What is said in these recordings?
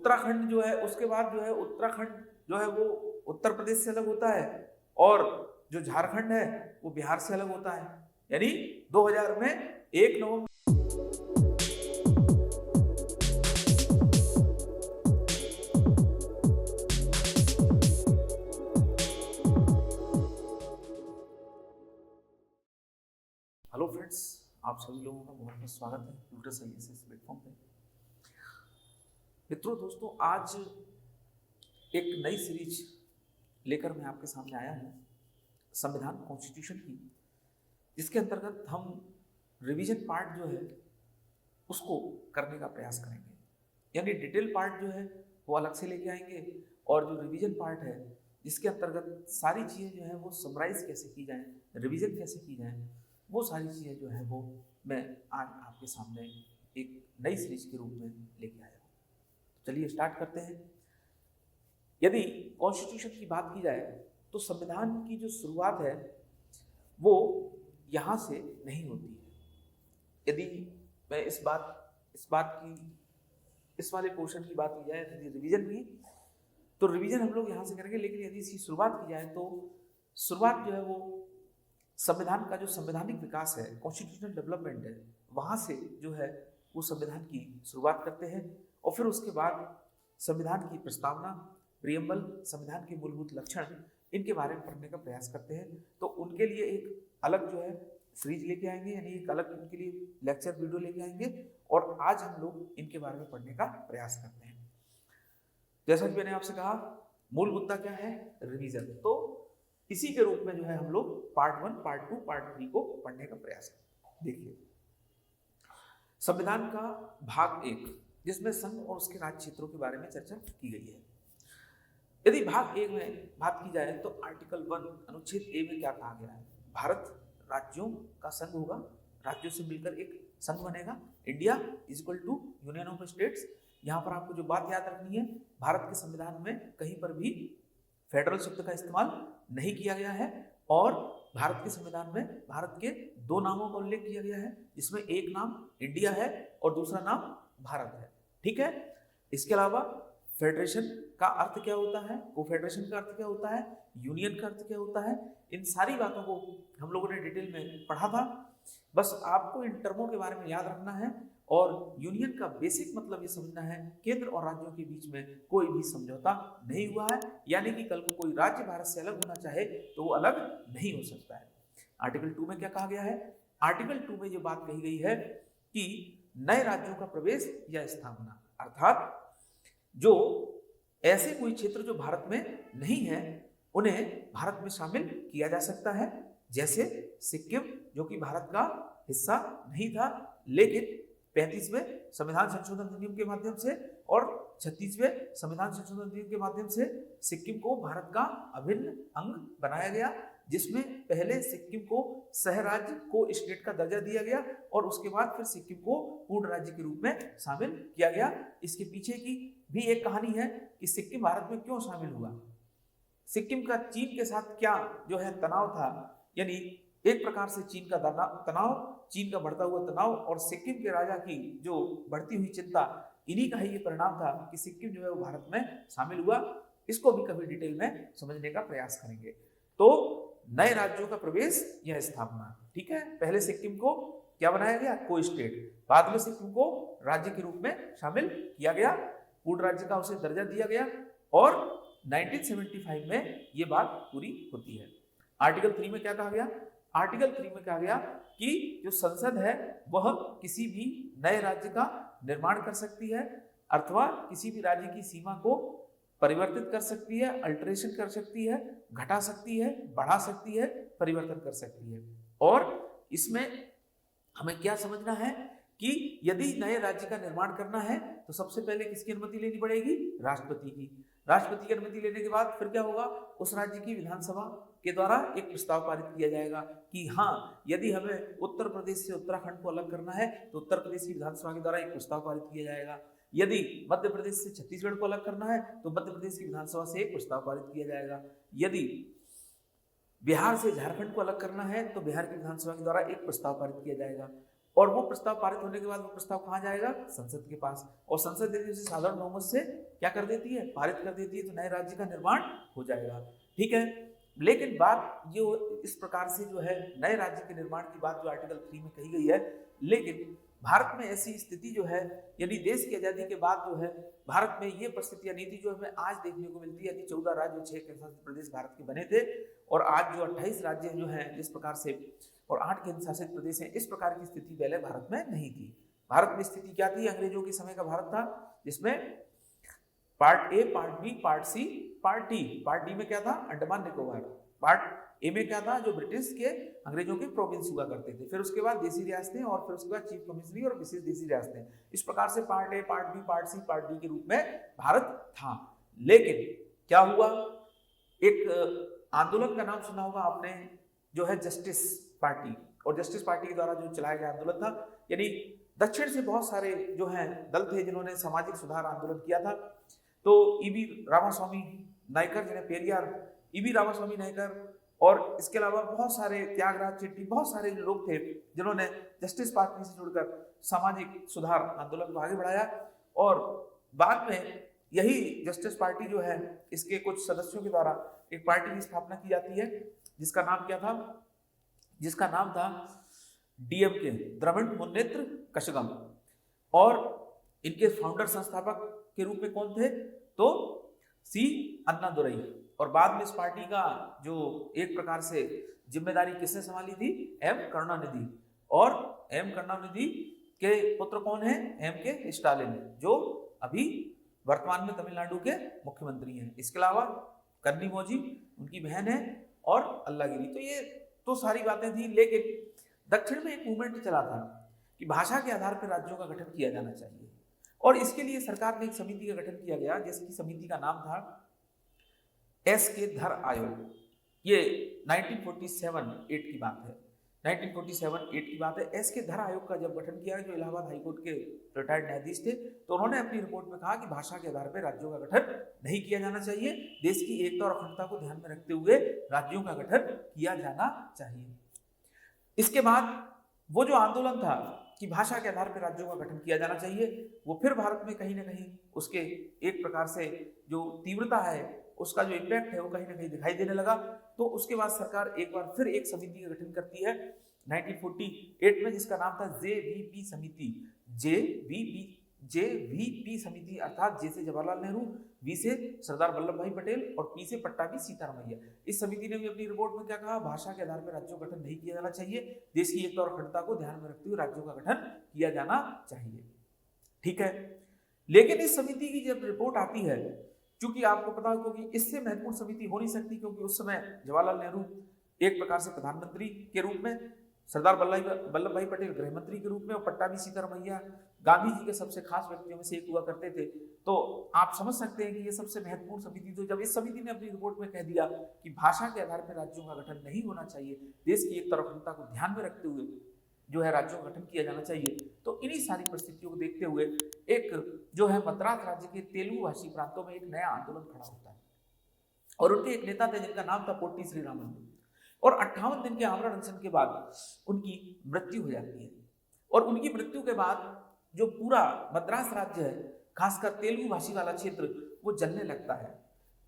उत्तराखंड जो है उसके बाद जो है उत्तराखंड जो है वो उत्तर प्रदेश से अलग होता है और जो झारखंड है वो बिहार से अलग होता है। यानी 2000 में 1 नवंबर हेलो फ्रेंड्स, आप सभी लोगों का बहुत बहुत स्वागत है कंप्यूटर साइंस इस प्लेटफॉर्म पे। मित्रों, दोस्तों, आज एक नई सीरीज लेकर मैं आपके सामने आया हूँ संविधान कॉन्स्टिट्यूशन की, जिसके अंतर्गत हम रिवीजन पार्ट जो है उसको करने का प्रयास करेंगे। यानी डिटेल पार्ट जो है वो अलग से लेके आएंगे और जो रिवीजन पार्ट है जिसके अंतर्गत सारी चीज़ें जो है वो समराइज कैसे की जाए, रिवीजन कैसे की जाए, वो सारी चीज़ें जो है वो मैं आज आपके सामने एक नई सीरीज के रूप में लेके आया हूँ। चलिए स्टार्ट करते हैं। यदि कॉन्स्टिट्यूशन की बात की जाए तो संविधान की जो शुरुआत है वो यहाँ से नहीं होती है। यदि मैं इस बात की इस वाले पोर्शन की बात की जाए, यदि रिवीजन की, तो रिवीजन हम लोग यहाँ से करेंगे। लेकिन यदि इसकी शुरुआत की जाए तो शुरुआत जो है वो संविधान का जो संवैधानिक विकास है, कॉन्स्टिट्यूशनल डेवलपमेंट है, वहाँ से जो है वो संविधान की शुरुआत करते हैं और फिर उसके बाद संविधान की प्रस्तावना, प्रियम्बल, संविधान के मूलभूत लक्षण, इनके बारे में पढ़ने का प्रयास करते हैं। तो उनके लिए एक अलग जो है सीरीज लेके आएंगे, यानी एक अलग उनके लिए लेक्चर वीडियो लेके आएंगे और आज हम लोग इनके बारे में पढ़ने का प्रयास करते हैं। जैसा कि मैंने आपसे कहा, मूल मुद्दा क्या है? रिवीजन। तो इसी के रूप में जो है हम लोग पार्ट 1, पार्ट 2, पार्ट 3 को पढ़ने का प्रयास करते हैं। देखिए, संविधान का भाग 1, जिसमें संघ और उसके राज्य क्षेत्रों के बारे में चर्चा की गई है। यदि भाग 1 में बात की जाए तो आर्टिकल 1 अनुच्छेद ए में क्या कहा गया है? भारत राज्यों का संघ होगा, राज्यों से मिलकर एक संघ बनेगा। India is equal to union of states. यहाँ पर आपको जो बात याद रखनी है, भारत के संविधान में कहीं पर भी फेडरल शब्द का इस्तेमाल नहीं किया गया है और भारत के संविधान में भारत के 2 नामों का उल्लेख किया गया है, जिसमें एक नाम इंडिया है और दूसरा नाम भारत है। ठीक है। इसके अलावा फेडरेशन का अर्थ क्या होता है, कोफेडरेशन का अर्थ क्या होता है, यूनियन का अर्थ क्या होता है, इन सारी बातों को हम लोगों ने डिटेल में पढ़ा था। बस आपको इन टर्मों के बारे में याद रखना है और यूनियन का बेसिक मतलब ये समझना है, केंद्र और राज्यों के बीच में कोई भी समझौता नहीं हुआ है, यानी कि कल को कोई राज्य भारत से अलग होना चाहे तो वो अलग नहीं हो सकता है। आर्टिकल 2 में क्या कहा गया है? आर्टिकल 2 में ये बात कही गई है कि नए राज्यों का प्रवेश या स्थापना, अर्थात जो ऐसे कोई क्षेत्र जो भारत में नहीं है उन्हें भारत में शामिल किया जा सकता है। जैसे सिक्किम, जो कि भारत का हिस्सा नहीं था, लेकिन 35वें संविधान संशोधन अधिनियम के माध्यम से और 36वें संविधान संशोधन अधिनियम के माध्यम से सिक्किम को भारत का अभिन्न अंग बनाया गया, जिसमें पहले सिक्किम को सह राज्य को स्टेट का दर्जा दिया गया और उसके बाद फिर सिक्किम को पूर्ण राज्य के रूप में शामिल किया गया। इसके पीछे की भी एक कहानी है कि सिक्किम भारत में क्यों शामिल हुआ। सिक्किम का चीन के साथ क्या जो है तनाव था, यानी एक प्रकार से चीन का तनाव, चीन का बढ़ता हुआ तनाव और सिक्किम के राजा की जो बढ़ती हुई चिंता, इन्हीं का ही ये परिणाम था कि सिक्किम जो है वो भारत में शामिल हुआ। इसको भी कभी डिटेल में समझने का प्रयास करेंगे। तो नए राज्यों का प्रवेश या स्थापना, ठीक है। पहले सिक्किम को क्या बनाया गया? को स्टेट, बाद में सिक्किम को राज्य के रूप में शामिल किया गया, पूर्ण राज्य का उसे दर्जा दिया गया और 1975 में ये बात पूरी होती है। आर्टिकल 3 में क्या कहा गया? आर्टिकल 3 में कहा गया कि जो संसद है वह किसी भी नए राज्य का निर्माण कर सकती है अथवा किसी भी राज्य की सीमा को परिवर्तित कर सकती है, अल्टरेशन कर सकती है, घटा सकती है, बढ़ा सकती है, परिवर्तन कर सकती है। और इसमें हमें क्या समझना है कि यदि नए राज्य का निर्माण करना है तो सबसे पहले किसकी अनुमति लेनी पड़ेगी? राष्ट्रपति की। राष्ट्रपति की अनुमति लेने के बाद फिर क्या होगा? उस राज्य की विधानसभा के द्वारा एक प्रस्ताव पारित किया जाएगा कि हाँ, यदि हमें उत्तर प्रदेश से उत्तराखंड को अलग करना है तो उत्तर प्रदेश की विधानसभा के द्वारा एक प्रस्ताव पारित किया जाएगा। यदि मध्य प्रदेश से छत्तीसगढ़ को अलग करना है तो मध्य प्रदेश की विधानसभा से एक प्रस्ताव पारित किया जाएगा। यदि बिहार से झारखंड को अलग करना है तो बिहार की विधानसभा के द्वारा एक प्रस्ताव पारित किया जाएगा और वो प्रस्ताव पारित होने के बाद वो प्रस्ताव कहाँ जाएगा? संसद के पास। और संसद यदि उसे साधारण बहुमत से क्या कर देती है, पारित कर देती है, तो नए राज्य का निर्माण हो जाएगा। ठीक है, लेकिन बात जो इस प्रकार से जो है नए राज्य के निर्माण की बात जो आर्टिकल 3 में कही गई है, लेकिन भारत में ऐसी स्थिति जो है, यानी देश की आजादी के बाद जो है भारत में ये परिस्थितियां नहीं थी जो हमें आज देखने को मिलती है। 14 राज्य और 6 केंद्रशासित प्रदेश भारत के बने थे, और आज जो 28 राज्य जो हैं जिस प्रकार से, और 8 केंद्र शासित प्रदेश हैं, इस प्रकार की स्थिति पहले भारत में नहीं थी। भारत में स्थिति क्या थी, अंग्रेजों के समय का भारत था, जिसमें part A, part B, part C, part D. Part D में क्या था, अंडमान निकोबार। पार्ट ए में क्या था, जो ब्रिटिश के अंग्रेजों के प्रोविंस हुआ करते थे। फिर उसके बाद देसी रियासतें, और फिर उसके बाद चीफ कमिश्नरी और विशेष देसी रियासतें। इस प्रकार से part A, part B, part C, part D के रूप में भारत था। लेकिन क्या हुआ, एक आंदोलन का नाम सुना होगा आपने, जो है जस्टिस पार्टी, और जस्टिस पार्टी के द्वारा जो चलाया गया आंदोलन था, यानी दक्षिण से बहुत सारे जो हैं दल थे जिन्होंने सामाजिक सुधार आंदोलन किया था। तो ईवी रामास्वामी नायकर, जिन्हें पेरियार, ईवी रामास्वामी नायकर, और इसके अलावा बहुत सारे त्यागराज चिट्टी, बहुत सारे लोग थे जिन्होंने जस्टिस पार्टी से जुड़कर सामाजिक सुधार आंदोलन को आगे बढ़ाया। और बाद में यही जस्टिस पार्टी जो है, इसके कुछ सदस्यों के द्वारा एक पार्टी की स्थापना की जाती है, जिसका नाम क्या था, जिसका नाम था DMK, द्रविड़ मुन्नेत्र कषगम। और इनके फाउंडर संस्थापक के रूप में कौन थे, तो सी अन्नादुरई। और बाद में इस पार्टी का जो एक प्रकार से जिम्मेदारी किसने संभाली थी, M करुणानिधि। और M करुणानिधि के पुत्र कौन है, MK स्टालिन, जो अभी वर्तमान में तमिलनाडु के मुख्यमंत्री हैं। इसके अलावा कन्निमोझी उनकी बहन है, और अल्लागिरी। तो ये तो सारी बातें थी। लेकिन दक्षिण में एक मूवमेंट चला था कि भाषा के आधार पर राज्यों का गठन किया जाना चाहिए, और इसके लिए सरकार ने एक समिति का गठन किया गया, जिसकी समिति का नाम था SK धर आयोग। ये 1947-8 की बात है, 1947-8 की बात है। SK धर आयोग का जब गठन किया, जो इलाहाबाद हाईकोर्ट के रिटायर्ड न्यायाधीश थे, तो उन्होंने अपनी रिपोर्ट में कहा कि भाषा के आधार पर राज्यों का गठन नहीं किया जाना चाहिए, देश की एकता और अखंडता को ध्यान में रखते हुए राज्यों का गठन किया जाना चाहिए। इसके बाद वो जो आंदोलन था कि भाषा के आधार पर राज्यों का गठन किया जाना चाहिए, वो फिर भारत में कहीं ना कहीं उसके एक प्रकार से जो तीव्रता है, उसका जो इम्पैक्ट है, वो कहीं ना कहीं दिखाई देने लगा। तो उसके बाद सरकार एक बार फिर एक समिति का गठन करती है 1948 में, जिसका नाम था JVP समिति। JVP समिति, अर्थात जे से जवाहरलाल नेहरू, वी से सरदार वल्लभ भाई पटेल, और पी से पट्टाभी सीतारामैया। इस समिति ने भी अपनी रिपोर्ट में क्या कहा, भाषा के आधार पर राज्यों का गठन नहीं किया जाना चाहिए, देश की एकता और अखंडता को ध्यान में रखते हुए राज्यों का गठन किया जाना चाहिए। ठीक है, लेकिन इस समिति की जब रिपोर्ट आती है, क्योंकि आपको पता हो कि इससे महत्वपूर्ण समिति हो नहीं सकती, क्योंकि उस समय जवाहरलाल नेहरू एक प्रकार से प्रधानमंत्री के रूप में, सरदार वल्लभ भाई पटेल गृह मंत्री के रूप में, और पट्टाभी सीतारामैया गांधी जी के सबसे खास व्यक्तियों में से एक हुआ करते थे। तो आप समझ सकते हैं कि ये सबसे महत्वपूर्ण समिति, तो जब इस समिति ने अपनी रिपोर्ट में कह दिया कि भाषा के आधार पर राज्यों का गठन नहीं होना चाहिए, देश की एकता और अखंडता को ध्यान में रखते हुए जो है राज्यों का गठन किया जाना चाहिए, तो इन्हीं सारी परिस्थितियों को देखते हुए एक जो है मद्रास राज्य के तेलुगु भाषी प्रांतों में एक नया आंदोलन खड़ा होता है। और उनके एक नेता थे जिनका नाम था पोट्टी श्रीरामन। और 58 दिन के आमरण अनशन के बाद उनकी मृत्यु हो जाती है। और उनकी मृत्यु के बाद जो पूरा मद्रास राज्य है, खासकर तेलुगु भाषी वाला क्षेत्र, वो जलने लगता है।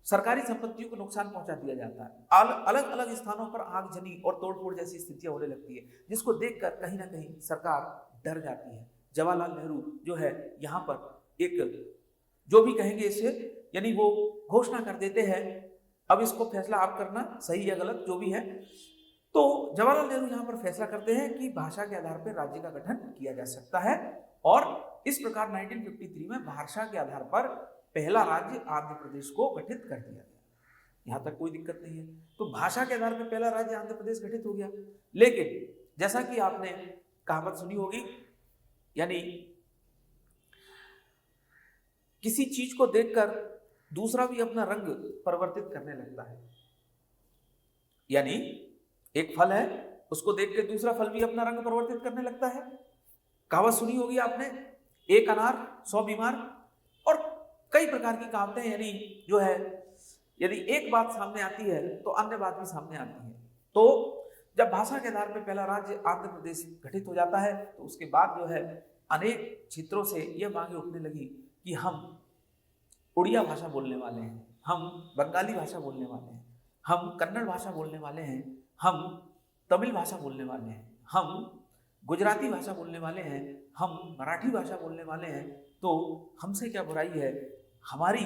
सरकारी संपत्तियों को नुकसान पहुंचा दिया जाता है। अलग अलग स्थानों पर आगजनी और तोड़फोड़ जैसी स्थितियां होने लगती है, जिसको देखकर कहीं ना कहीं सरकार डर जाती है। जवाहरलाल नेहरू जो है यहाँ पर एक जो भी कहेंगे इसे, यानी वो घोषणा कर देते हैं, अब इसको फैसला आप करना, सही या गलत जो भी है। तो जवाहरलाल नेहरू यहाँ पर फैसला करते हैं कि भाषा के आधार पर राज्य का गठन किया जा सकता है, और इस प्रकार 1953 में भाषा के आधार पर पहला राज्य आंध्र प्रदेश को गठित कर दिया गया। यहां तक कोई दिक्कत नहीं है। तो भाषा के आधार पर पहला राज्य आंध्र प्रदेश गठित हो गया। लेकिन जैसा कि आपने कहावत सुनी होगी, यानी किसी चीज को देखकर दूसरा भी अपना रंग परिवर्तित करने लगता है। यानी एक फल है, उसको देख के दूसरा फल भी अपना रंग परिवर्तित करने लगता है। कहावत सुनी होगी आपने, एक अनार 100 बीमार, और कई प्रकार की कहावतें, यानी जो है यदि एक बात सामने आती है तो अन्य बात भी सामने आती है। तो जब भाषा के आधार पर पहला राज्य आंध्र प्रदेश गठित हो जाता है, तो उसके बाद जो है अनेक क्षेत्रों से यह मांगे उठने लगी कि हम उड़िया भाषा बोलने वाले हैं, हम बंगाली भाषा बोलने वाले हैं, हम कन्नड़ भाषा बोलने वाले हैं, हम तमिल भाषा बोलने वाले हैं, हम गुजराती भाषा बोलने वाले हैं, हम मराठी भाषा बोलने वाले हैं, तो हमसे क्या बुराई है, हमारी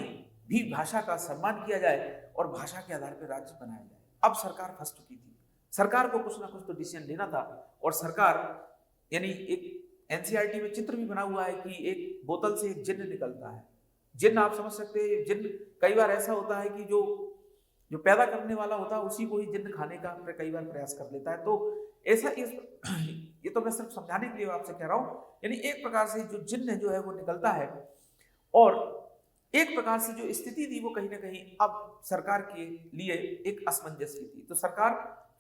भी भाषा का सम्मान किया जाए और भाषा के आधार पर राज्य बनाया जाए। अब सरकार फंस चुकी थी, सरकार को कुछ ना कुछ तो डिसीजन लेना था, और सरकार यानी एक एनसीईआरटी में चित्र भी बना हुआ है कि एक बोतल से एक जिन्न निकलता है। जिन्न आप समझ सकते हैं, जिन्न कई बार ऐसा होता है कि जो पैदा करने वाला होता है उसी को ही जिन्न खाने का कई बार प्रयास कर लेता है। तो ऐसा ये तो मैं सिर्फ समझाने के लिए आपसे कह रहा हूं, यानी एक प्रकार से जो जिन्न जो है वो निकलता है, और एक प्रकार से जो स्थिति थी वो कहीं ना कहीं अब सरकार के लिए एक असमंजस की थी। तो सरकार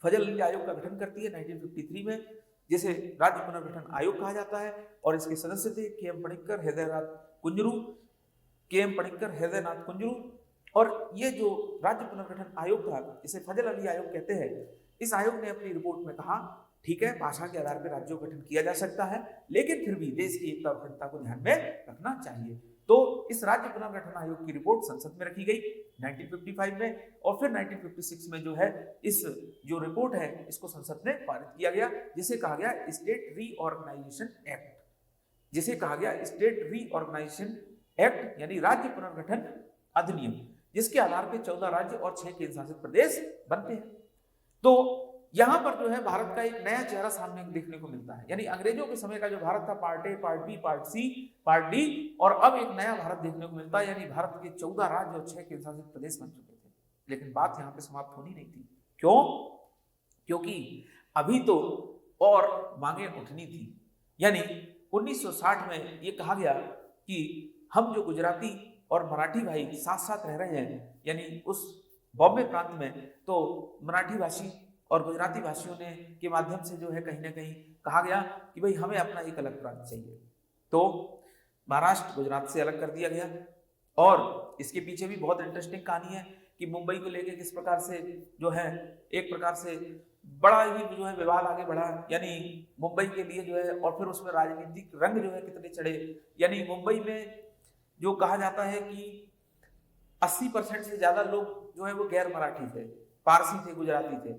फजल अली आयोग का गठन करती है 1953 में, जिसे राज्य पुनर्गठन आयोग कहा जाता है, और इसके सदस्य थे के.एम. पणिक्कर, हृदयनाथ कुंजरू। और ये जो राज्य पुनर्गठन आयोग था, इसे फजल अली आयोग कहते हैं, इस आयोग ने अपनी रिपोर्ट में कहा ठीक है, भाषा के आधार पर राज्यों का गठन किया जा सकता है, लेकिन फिर भी देश की एकता और अखंडता को ध्यान में रखना चाहिए। तो इस राज्य पुनर्गठन आयोग की रिपोर्ट संसद में रखी गई 1955 में, और फिर 1956 में जो है इस जो रिपोर्ट है इसको संसद में पारित किया गया, जिसे कहा गया स्टेट रीऑर्गेनाइजेशन एक्ट, जिसे कहा गया स्टेट रीऑर्गेनाइजेशन एक्ट यानी राज्य पुनर्गठन अधिनियम, जिसके आधार पर 14 राज्य और 6 केंद्र शासित प्रदेश बनते हैं। तो यहां पर जो है भारत का एक नया चेहरा सामने देखने को मिलता है, यानी अंग्रेजों के समय का जो भारत था, part A, part B, part C, part D, और अब एक नया भारत देखने को मिलता है, यानी भारत के 14 राज्य और 6 केंद्र शासित प्रदेश बन चुके थे। लेकिन बात यहाँ पे समाप्त होनी नहीं थी। क्यों? क्योंकि अभी तो और मांगे उठनी थी। यानी 1960 में ये कहा गया कि हम जो गुजराती और मराठी भाई साथ साथ रह रहे हैं, यानी उस बॉम्बे प्रांत में, तो मराठी भाषी और गुजराती भाषियों ने के माध्यम से जो है कहीं ना कहीं कहा गया कि भाई हमें अपना एक अलग प्रांत चाहिए। तो महाराष्ट्र गुजरात से अलग कर दिया गया, और इसके पीछे भी बहुत इंटरेस्टिंग कहानी है कि मुंबई को लेकर किस प्रकार से जो है एक प्रकार से बड़ा ही जो है विवाद आगे बढ़ा, यानी मुंबई के लिए जो है, और फिर उसमें राजनीतिक रंग जो है कितने चढ़े। यानी मुंबई में जो कहा जाता है कि 80% से ज्यादा लोग जो है वो गैर मराठी थे, पारसी थे, गुजराती थे,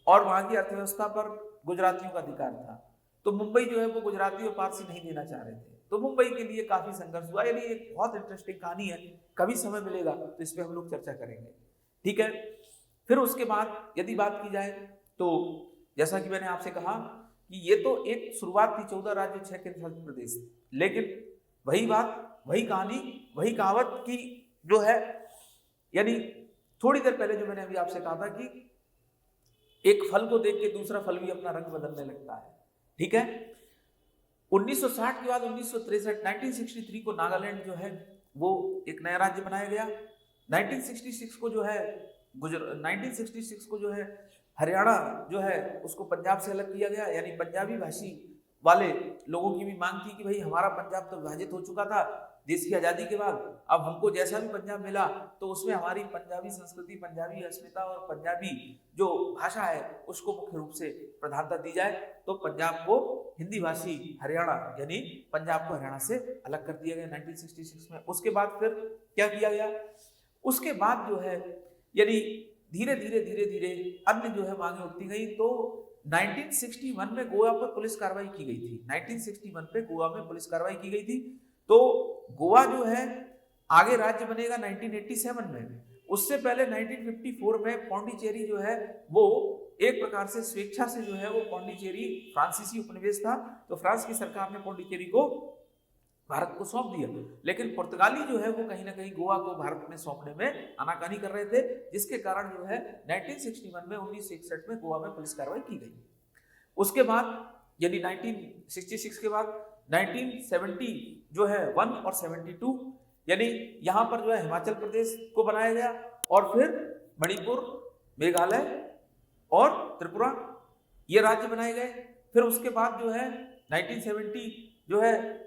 और वहां की अर्थव्यवस्था पर गुजरातियों का अधिकार था। तो मुंबई जो है वो गुजराती और पारसी नहीं देना चाह रहे थे, तो मुंबई के लिए काफी संघर्ष हुआ। यानी एक बहुत इंटरेस्टिंग कहानी है, कभी समय मिलेगा तो इस पे हम लोग चर्चा करेंगे, ठीक है। फिर उसके बाद यदि बात की जाए तो जैसा कि मैंने आपसे कहा कि ये तो एक शुरुआत थी, 14 राज्य 6 केंद्र शासित प्रदेश, लेकिन वही बात, वही कहानी, वही कहावत की जो है, यानी थोड़ी देर पहले जो मैंने अभी आपसे कहा था कि एक फल को देख के दूसरा फल भी अपना रंग बदलने लगता है, ठीक है। 1960 के बाद 1963 को नागालैंड जो है वो एक नया राज्य बनाया गया। 1966 को जो है 1966 को जो है हरियाणा जो है उसको पंजाब से अलग किया गया, यानी पंजाबी भाषी वाले लोगों की भी मांग थी कि भाई हमारा पंजाब तो विभाजित हो चुका था देश की आज़ादी के बाद, अब हमको जैसा भी पंजाब मिला तो उसमें हमारी पंजाबी संस्कृति, पंजाबी अस्मिता और पंजाबी जो भाषा है उसको मुख्य रूप से प्रधानता दी जाए। तो पंजाब को हिंदी भाषी हरियाणा यानी पंजाब को हरियाणा से अलग कर दिया गया 1966 में। उसके बाद फिर क्या किया गया, उसके बाद जो है यानी धीरे धीरे अन्य जो है मांगे उठती गई। तो 1961 में गोवा पर पुलिस कार्रवाई की गई थी, 1961 पे गोवा में पुलिस कार्रवाई की गई थी। तो गोवा जो है आगे राज्य बनेगा 1987 में, उससे पहले 1954 में पौंडीचेरी जो है वो एक प्रकार से स्वेच्छा से जो है वो पौंडीचेरी फ्रांसीसी उपनिवेश था, तो फ्रांस की सरकार ने पौंडीचेरी को भारत को सौंप दिया, लेकिन पुर्तगाली जो है वो कहीं ना कहीं गोवा को भारत में सौंपने में आनाकानी कर रहे थे, जिसके कारण जो है 1961 में 1961 में गोवा में पुलिस कार्रवाई की गई। उसके बाद यानी 1966 के बाद 1970 जो है 1 और 72 यानी यहाँ पर जो है हिमाचल प्रदेश को बनाया गया, और फिर मणिपुर, मेघालय और त्रिपुरा ये राज्य बनाए गए। फिर उसके बाद जो है 1970 जो है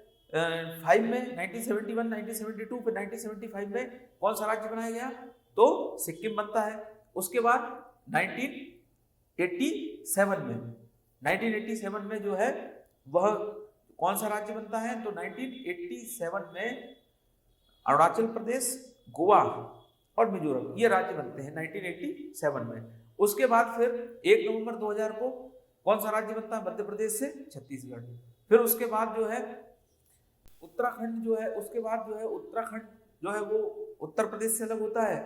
5 में 1971, 1972 फिर 1975 में कौन सा राज्य बनाया गया, तो सिक्किम बनता है। उसके बाद 1987 में जो है वह कौन सा राज्य बनता है, तो 1987 में अरुणाचल प्रदेश, गोवा और मिजोरम, ये राज्य बनते हैं 1987 में। उसके बाद फिर 1 नवंबर 2000 को कौन सा राज्य बनता है? मध्य प्रदेश से छत्तीसगढ़। फिर उसके बाद जो है उत्तराखंड जो है, उसके बाद जो है उत्तराखंड जो है वो उत्तर प्रदेश से अलग होता है,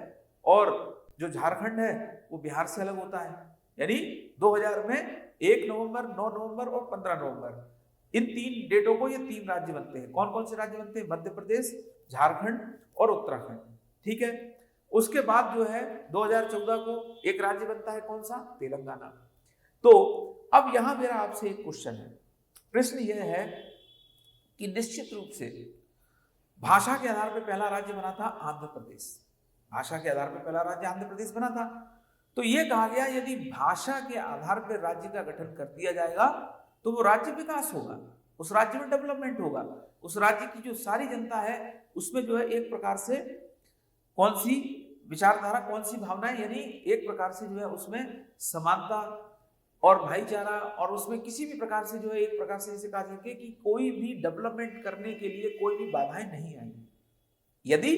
और जो झारखंड है वो बिहार से अलग होता है। यानी 2000 में 1 नवंबर, 9 नवंबर और 15 नवंबर, इन 3 डेटों को ये 3 राज्य बनते हैं। कौन कौन से राज्य बनते हैं? मध्य प्रदेश, झारखंड और उत्तराखंड। ठीक है। उसके बाद जो है 2014 को एक राज्य बनता है, कौन सा? तेलंगाना। तो अब यहां मेरा आपसे एक क्वेश्चन है। प्रश्न यह है कि निश्चित रूप से भाषा के आधार पर पहला राज्य बना था आंध्र प्रदेश। भाषा के आधार पर पहला राज्य आंध्र प्रदेश बना था। तो यह कहा गया यदि भाषा के आधार पर राज्य का गठन कर दिया जाएगा तो वो राज्य विकास होगा, उस राज्य में डेवलपमेंट होगा, उस राज्य की जो सारी जनता है उसमें जो है एक प्रकार से कौन सी विचारधारा, कौन सी भावनाएं, यानी एक प्रकार से जो है उसमें समानता और भाईचारा, और उसमें किसी भी प्रकार से जो है एक प्रकार से जैसे कहा जाए कि कोई भी डेवलपमेंट करने के लिए कोई भी बाधाएं नहीं आएंगी। यदि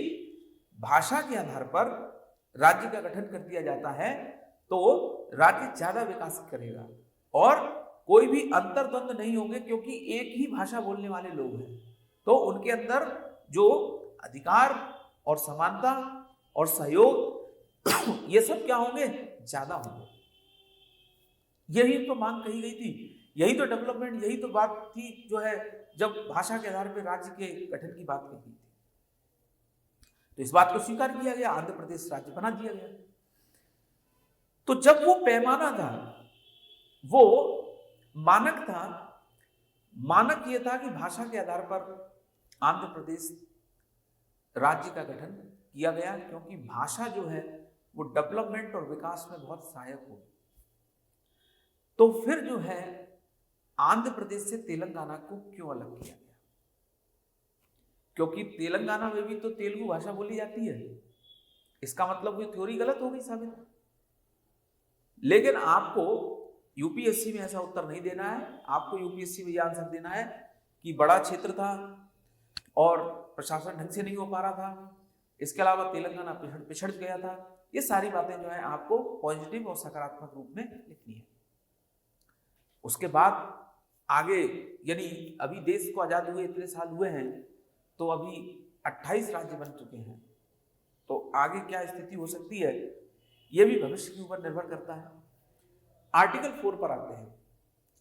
भाषा के आधार पर राज्य का गठन कर दिया जाता है तो राज्य ज्यादा विकास करेगा और कोई भी अंतर्द्वंद नहीं होंगे, क्योंकि एक ही भाषा बोलने वाले लोग हैं तो उनके अंदर जो अधिकार और समानता और सहयोग ये सब क्या होंगे? ज्यादा होंगे। यही तो मांग कही गई थी, यही तो डेवलपमेंट, यही तो बात थी जो है जब भाषा के आधार पर राज्य के गठन की बात कही थी। तो इस बात को स्वीकार किया गया, आंध्र प्रदेश राज्य बना दिया गया। तो जब वो पैमाना था, वो मानक था, मानक ये था कि भाषा के आधार पर आंध्र प्रदेश राज्य का गठन किया गया, क्योंकि भाषा जो है वो डेवलपमेंट और विकास में बहुत सहायक होगी। तो फिर जो है आंध्र प्रदेश से तेलंगाना को क्यों अलग किया गया? क्योंकि तेलंगाना में भी तो तेलुगु भाषा बोली जाती है। इसका मतलब ये थ्योरी गलत हो गई साबित। लेकिन आपको यूपीएससी में ऐसा उत्तर नहीं देना है। आपको यूपीएससी में यह आंसर देना है कि बड़ा क्षेत्र था और प्रशासन ढंग से नहीं हो पा रहा था, इसके अलावा तेलंगाना पिछड़ गया था। ये सारी बातें जो है आपको पॉजिटिव और सकारात्मक रूप में लिखनी है। उसके बाद आगे, यानी अभी देश को आजाद हुए इतने साल हुए हैं तो अभी 28 राज्य बन चुके हैं, तो आगे क्या स्थिति हो सकती है यह भी भविष्य के ऊपर निर्भर करता है। आर्टिकल 4 पर आते हैं।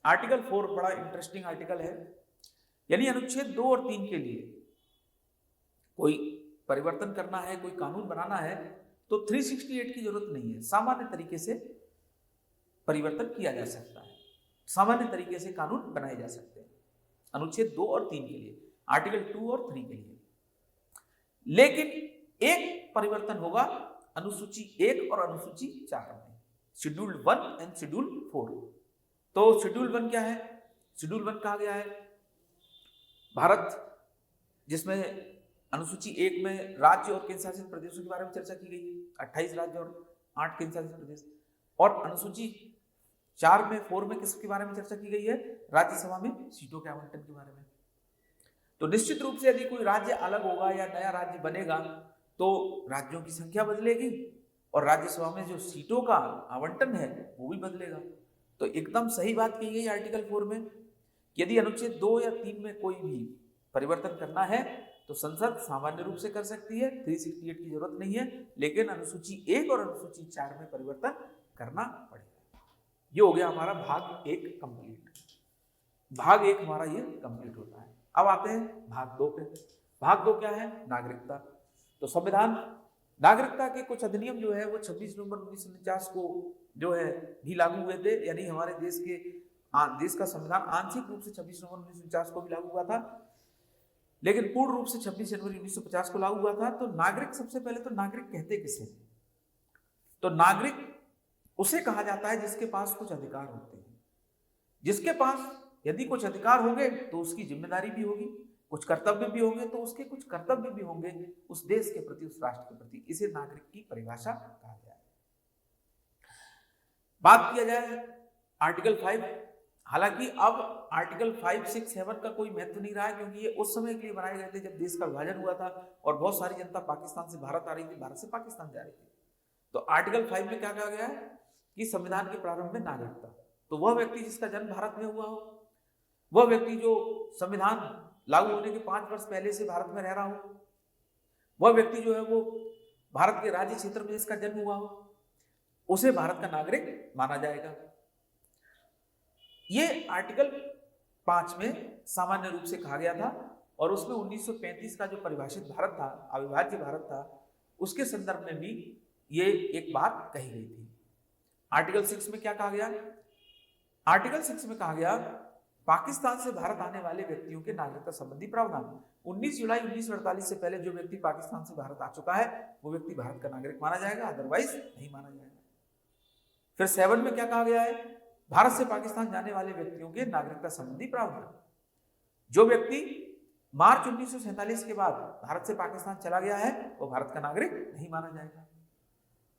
आर्टिकल 4 बड़ा इंटरेस्टिंग आर्टिकल है। यानी अनुच्छेद 2 और 3 के लिए कोई परिवर्तन करना है, कोई कानून बनाना है तो 368 की जरूरत नहीं है। सामान्य तरीके से परिवर्तन किया जा सकता है, सामान्य तरीके से कानून बनाए जा सकते हैं अनुच्छेद 2 और 3 के लिए, आर्टिकल 2 और 3 के लिए। लेकिन एक परिवर्तन होगा अनुसूची 1 और अनुसूची 4 में, शेड्यूल 1 एंड शेड्यूल 4। तो शेड्यूल 1 क्या है? शेड्यूल 1 कहा गया है भारत, जिसमें अनुसूची 1 में राज्य और केंद्र शासित प्रदेशों के बारे में चर्चा की गई है, 28 राज्य और 8 केंद्र शासित प्रदेश। और अनुसूची 4 में 4 में किसके बारे में चर्चा की गई है? राज्यसभा में सीटों के आवंटन के बारे में। तो निश्चित रूप से यदि कोई राज्य अलग होगा या नया राज्य बनेगा तो राज्यों की संख्या बदलेगी और राज्यसभा में जो सीटों का आवंटन है वो भी बदलेगा। तो एकदम सही बात कही गई आर्टिकल 4 में, यदि अनुच्छेद 2 या 3 में कोई भी परिवर्तन करना है तो संसद सामान्य रूप से कर सकती है, 368 की जरूरत नहीं है। लेकिन अनुसूची 1 और अनुसूची 4 में परिवर्तन करना पड़ेगा। ये हो गया हमारा भाग 1 कंप्लीट। भाग 1 हमारा ये कंप्लीट होता है। अब आते हैं भाग 2 पे। भाग 2 क्या है? नागरिकता। तो संविधान, नागरिकता के कुछ अधिनियम जो है वो 26 नवंबर 1949 को जो है भी लागू हुए थे। यानी हमारे देश का संविधान आंशिक रूप से 26 नवंबर 1949 को भी लागू हुआ था, लेकिन पूर्ण रूप से 26 जनवरी 1950 को लागू हुआ था। तो नागरिक, सबसे पहले तो नागरिक कहते किसे? तो नागरिक उसे कहा जाता है जिसके पास कुछ अधिकार होते हैं। जिसके पास यदि कुछ अधिकार होंगे तो उसकी जिम्मेदारी भी होगी, कुछ कर्तव्य भी होंगे तो उसके कुछ कर्तव्य भी होंगे उस देश के प्रति, उस राष्ट्र के प्रति। इसे नागरिक की परिभाषा कहा गया है। बात किया जाए आर्टिकल 5। हालांकि अब आर्टिकल 5, 6, 7 का कोई महत्व नहीं रहा है, क्योंकि ये उस समय के लिए बनाए गए थे जब देश का विभाजन हुआ था और बहुत सारी जनता पाकिस्तान से भारत आ रही थी, भारत से पाकिस्तान जा रही थी। तो आर्टिकल 5 में क्या कहा गया है कि संविधान के प्रारंभ में नागरिकता, तो वह व्यक्ति जिसका जन्म भारत में हुआ हो, वह व्यक्ति जो संविधान लागू होने के 5 वर्ष पहले से भारत में रह रहा हो, वह व्यक्ति जो है वो भारत के राज्य क्षेत्र में जिसका जन्म हुआ हो, उसे भारत का नागरिक माना जाएगा। ये आर्टिकल 5 में सामान्य रूप से कहा गया था और उसमें 1935 का जो परिभाषित भारत था, अविभाज्य भारत था, उसके संदर्भ में भी ये एक बात कही गई थी। आर्टिकल 6 में क्या कहा गया? आर्टिकल 6 में कहा गया पाकिस्तान से भारत आने वाले व्यक्तियों के नागरिकता संबंधी प्रावधान। 19 जुलाई 1948 से पहले जो व्यक्ति पाकिस्तान से भारत आ चुका है वो व्यक्ति भारत का नागरिक माना जाएगा, अदरवाइज नहीं माना जाएगा। फिर 7 में क्या कहा गया है? भारत से पाकिस्तान जाने वाले व्यक्तियों के नागरिकता संबंधी प्रावधान। जो व्यक्ति मार्च 1947 के बाद भारत से पाकिस्तान चला गया है वो भारत का नागरिक नहीं माना जाएगा।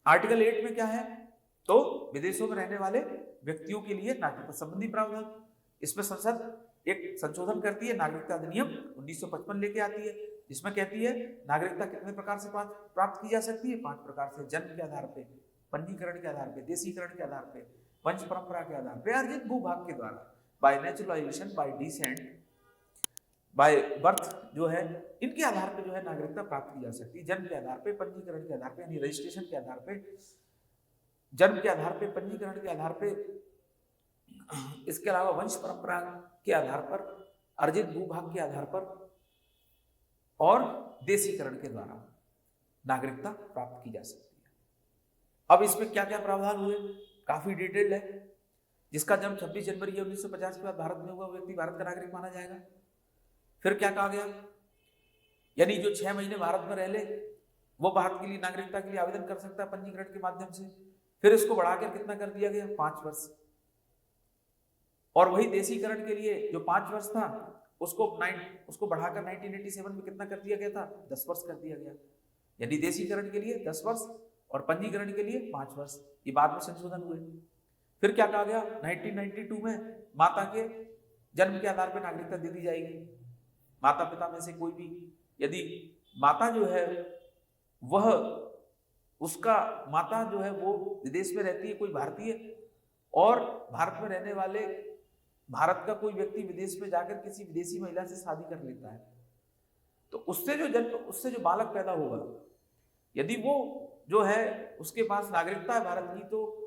आर्टिकल 8 में क्या है? तो विदेशों में रहने वाले व्यक्तियों के लिए नागरिकता संबंधी प्रावधान। इसमें संसद एक संशोधन करती है, नागरिकता अधिनियम 1955 लेके आती है, जिसमें कहती है नागरिकता कितने प्रकार से प्राप्त की जा सकती है? 5 प्रकार से। जन्म के आधार पे, पंजीकरण के आधार पे, देशीकरण के आधार पे, वंश परंपरा के आधार पे, अर्जित भूभाग के द्वारा, bye naturalisation, bye decent, by birth, जो है इनके आधार पे जो है नागरिकता प्राप्त की जा सकती है। जन्म के आधार पे, पंजीकरण के आधार पे, यानी रजिस्ट्रेशन के आधार पे, जन्म के आधार पे, पंजीकरण के आधार पे, इसके अलावा वंश परंपरा के आधार पर, अर्जित भूभाग के आधार पर और देशीकरण के द्वारा नागरिकता प्राप्त की जा सकती है। अब इसमें क्या क्या प्रावधान हुए? काफी डिटेल्ड है। जिसका जन्म 26 जनवरी 1950 के बाद भारत में हुआ व्यक्ति भारत का नागरिक माना जाएगा। फिर क्या कहा गया? यानी जो 6 महीने भारत में रह ले वो भारत के लिए नागरिकता के लिए आवेदन कर सकता है पंजीकरण के माध्यम से। फिर इसको बढ़ाकर कितना कर दिया गया? 5 वर्ष। और वही देशीकरण के लिए जो 5 वर्ष था उसको बढ़ाकर 1987 में कितना कर दिया गया था? 10 वर्ष कर दिया गया। यानी देशीकरण के लिए 10 वर्ष और पंजीकरण के लिए 5 वर्ष। ये बाद में संशोधन हुए। फिर क्या कहा गया? 1992 में माता के जन्म के आधार पर नागरिकता दे दी जाएगी। माता पिता में से कोई भी, यदि माता जो है वह, उसका माता जो है वो विदेश में रहती है, कोई भारतीय, और भारत में रहने वाले भारत का कोई व्यक्ति विदेश में जाकर किसी विदेशी महिला से शादी कर लेता है, तो उससे जो बालक पैदा होगा, यदि वो जो है उसके पास नागरिकता है भारत की, तो